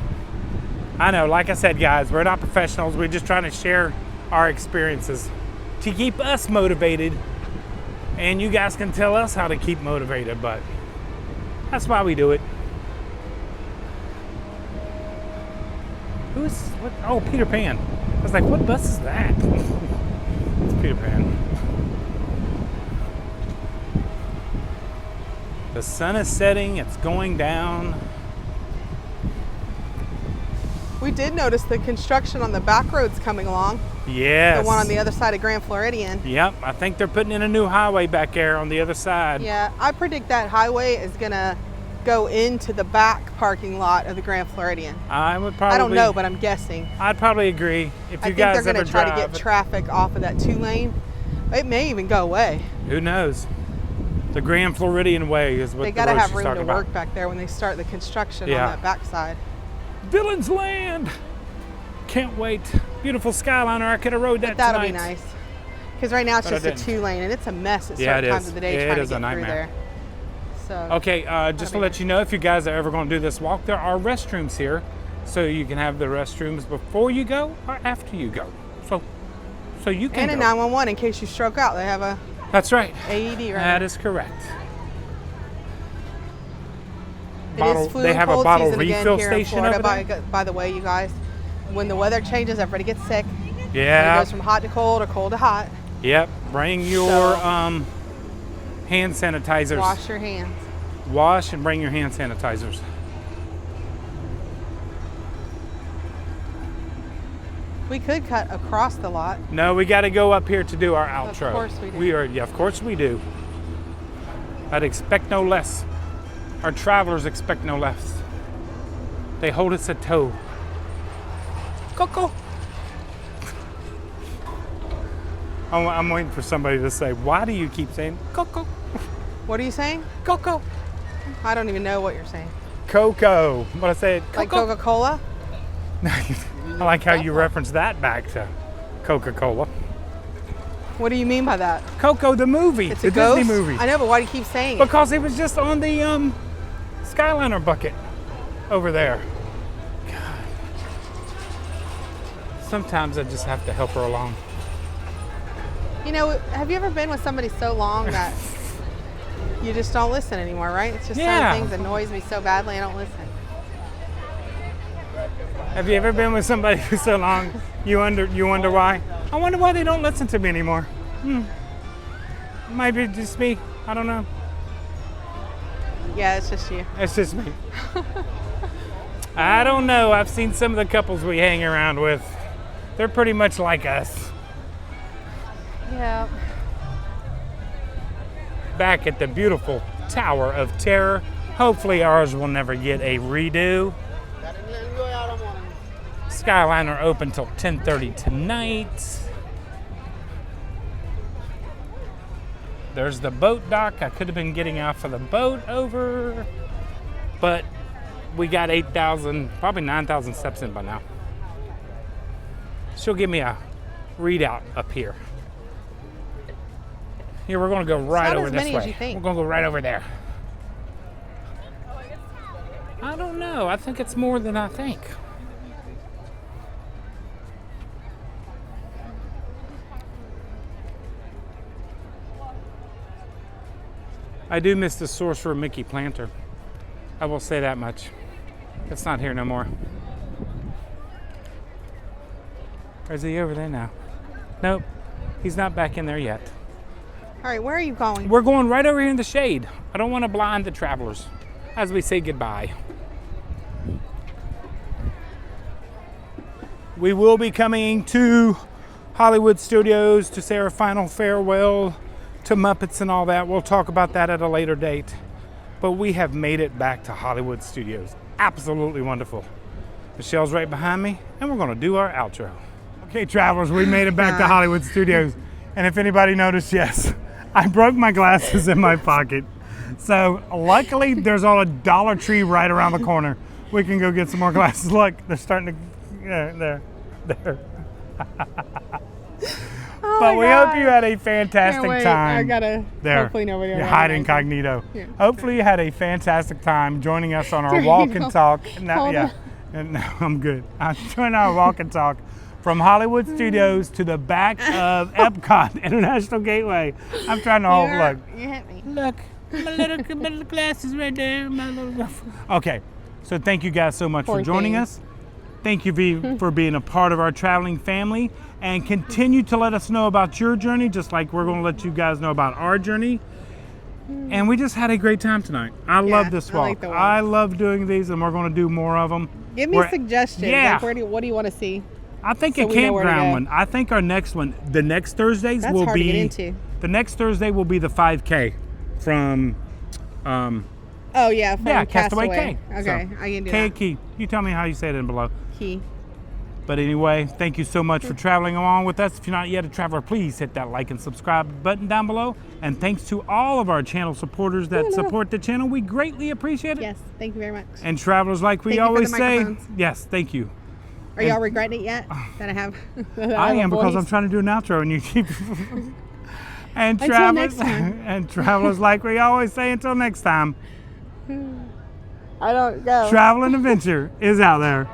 I know, like I said, guys, we're not professionals. We're just trying to share our experiences to keep us motivated. And you guys can tell us how to keep motivated, but that's why we do it. What? Oh, Peter Pan. I was like, what bus is that? It's Peter Pan. The sun is setting, it's going down. We did notice the construction on the back roads coming along. Yes. The one on the other side of Grand Floridian. Yep, I think they're putting in a new highway back there on the other side. Yeah, I predict that highway is gonna go into the back parking lot of the Grand Floridian. I would probably. I don't know, but I'm guessing. I'd probably agree. If I you think guys they're ever gonna try drive, to get traffic off of that 2-lane. It may even go away. Who knows? The Grand Floridian Way is what They the gotta road have she's room talking to about. work back there when they start the construction Yeah. on that backside. Villain's Land. Can't wait. Beautiful Skyliner. I could have rode that But that'll tonight. be nice. Because right now it's But I just a didn't. 2-lane and it's a mess at Yeah, certain it times is. of the day It trying to is a get through nightmare. there. So Okay, just to let you know, if you guys are ever going to do this walk, there are restrooms here. So you can have the restrooms before you go or after you go. So you can and a go. 911 in case you stroke out. They have a That's right. AED right That now. is correct. It Bottle- is flu they and have a cold bottle season again refill here in station Florida, over there? by the way, you guys. When the weather changes, everybody gets sick. It Yeah. goes from hot to cold or cold to hot. Yep. Bring your So- hand sanitizers. Wash your hands. Wash and bring your hand sanitizers. We could cut across the lot. No, we got to go up here to do our outro. Of course we do. Yeah, of course we do. I'd expect no less. Our travelers expect no less. They hold us at tow. Coco. I'm waiting for somebody to say, why do you keep saying Coco? What are you saying? Coco. I don't even know what you're saying. Coco. But I said Like Coco. Coca-Cola? I like how you reference that back to Coca-Cola. What do you mean by that? Coco the movie, It's the a ghost? Disney movie. I know, but why do you keep saying it? Because it was just on the Skyliner bucket over there. God. Sometimes I just have to help her along. You know, have you ever been with somebody so long that you just don't listen anymore, right? It's just Yeah. some things annoys me so badly I don't listen. Have you ever been with somebody for so long you wonder why? I wonder why they don't listen to me anymore. Maybe it's just me. I don't know. Yeah, it's just you. It's just me. I don't know. I've seen some of the couples we hang around with. They're pretty much like us. Yeah. back at the beautiful Tower of Terror. Hopefully ours will never get a redo. Skyline are open till 10:30 tonight. There's the boat dock. I could have been getting off of the boat over, but we got 8,000, probably 9,000 steps in by now. She'll give me a readout up here. Here, we're going to go right over this way. We're going to go right over there. I don't know. I think it's more than I think. I do miss the Sorcerer Mickey planter. I will say that much. It's not here no more. Or is he over there now? Nope, he's not back in there yet. All right, where are you going? We're going right over here in the shade. I don't want to blind the travelers as we say goodbye. We will be coming to Hollywood Studios to say our final farewell to Muppets and all that. We'll talk about that at a later date. But we have made it back to Hollywood Studios. Absolutely wonderful. Michelle's right behind me, and we're going to do our outro. Okay, travelers, we made it back to Hollywood Studios. And if anybody noticed, yes, I broke my glasses in my pocket. So luckily, there's all a Dollar Tree right around the corner. We can go get some more glasses. Look, they're starting to, there. Oh but we God. hope you had a fantastic time. I gotta. There. Hopefully nobody. You hide incognito. Yeah. Hopefully you had a fantastic time joining us on our walk and talk. No, yeah, no, I'm good. I'm joining our walk and talk from Hollywood Studios to the back of EPCOT International Gateway. I'm trying to hold. Look. You hit me. Look, my little glasses right there. My little. Okay, so thank you guys so much for joining us. Thank you for being a part of our traveling family, and continue to let us know about your journey, just like we're going to let you guys know about our journey. And we just had a great time tonight. I love this walk. I love doing these, and we're going to do more of them. Give me suggestions. Yeah. Like what do you want to see? I think a campground one. I think our next one, the next Thursdays That's will hard be. To get into. The next Thursday will be the 5K from. Oh yeah, from Castaway Cay. Okay, So, I can do Cay that. Key. You tell me how you say it in below. Key. But anyway, thank you so much for traveling along with us. If you're not yet a traveler, please hit that like and subscribe button down below. And thanks to all of our channel supporters that support the channel. We greatly appreciate it. Yes, thank you very much. And travelers, like we always say, yes, thank you. Are y'all regretting it yet that I have? I am, because I'm trying to do an outro and you keep. And Until travelers, next time. and travelers, like we always say, until next time. I don't go. Travel and adventure is out there.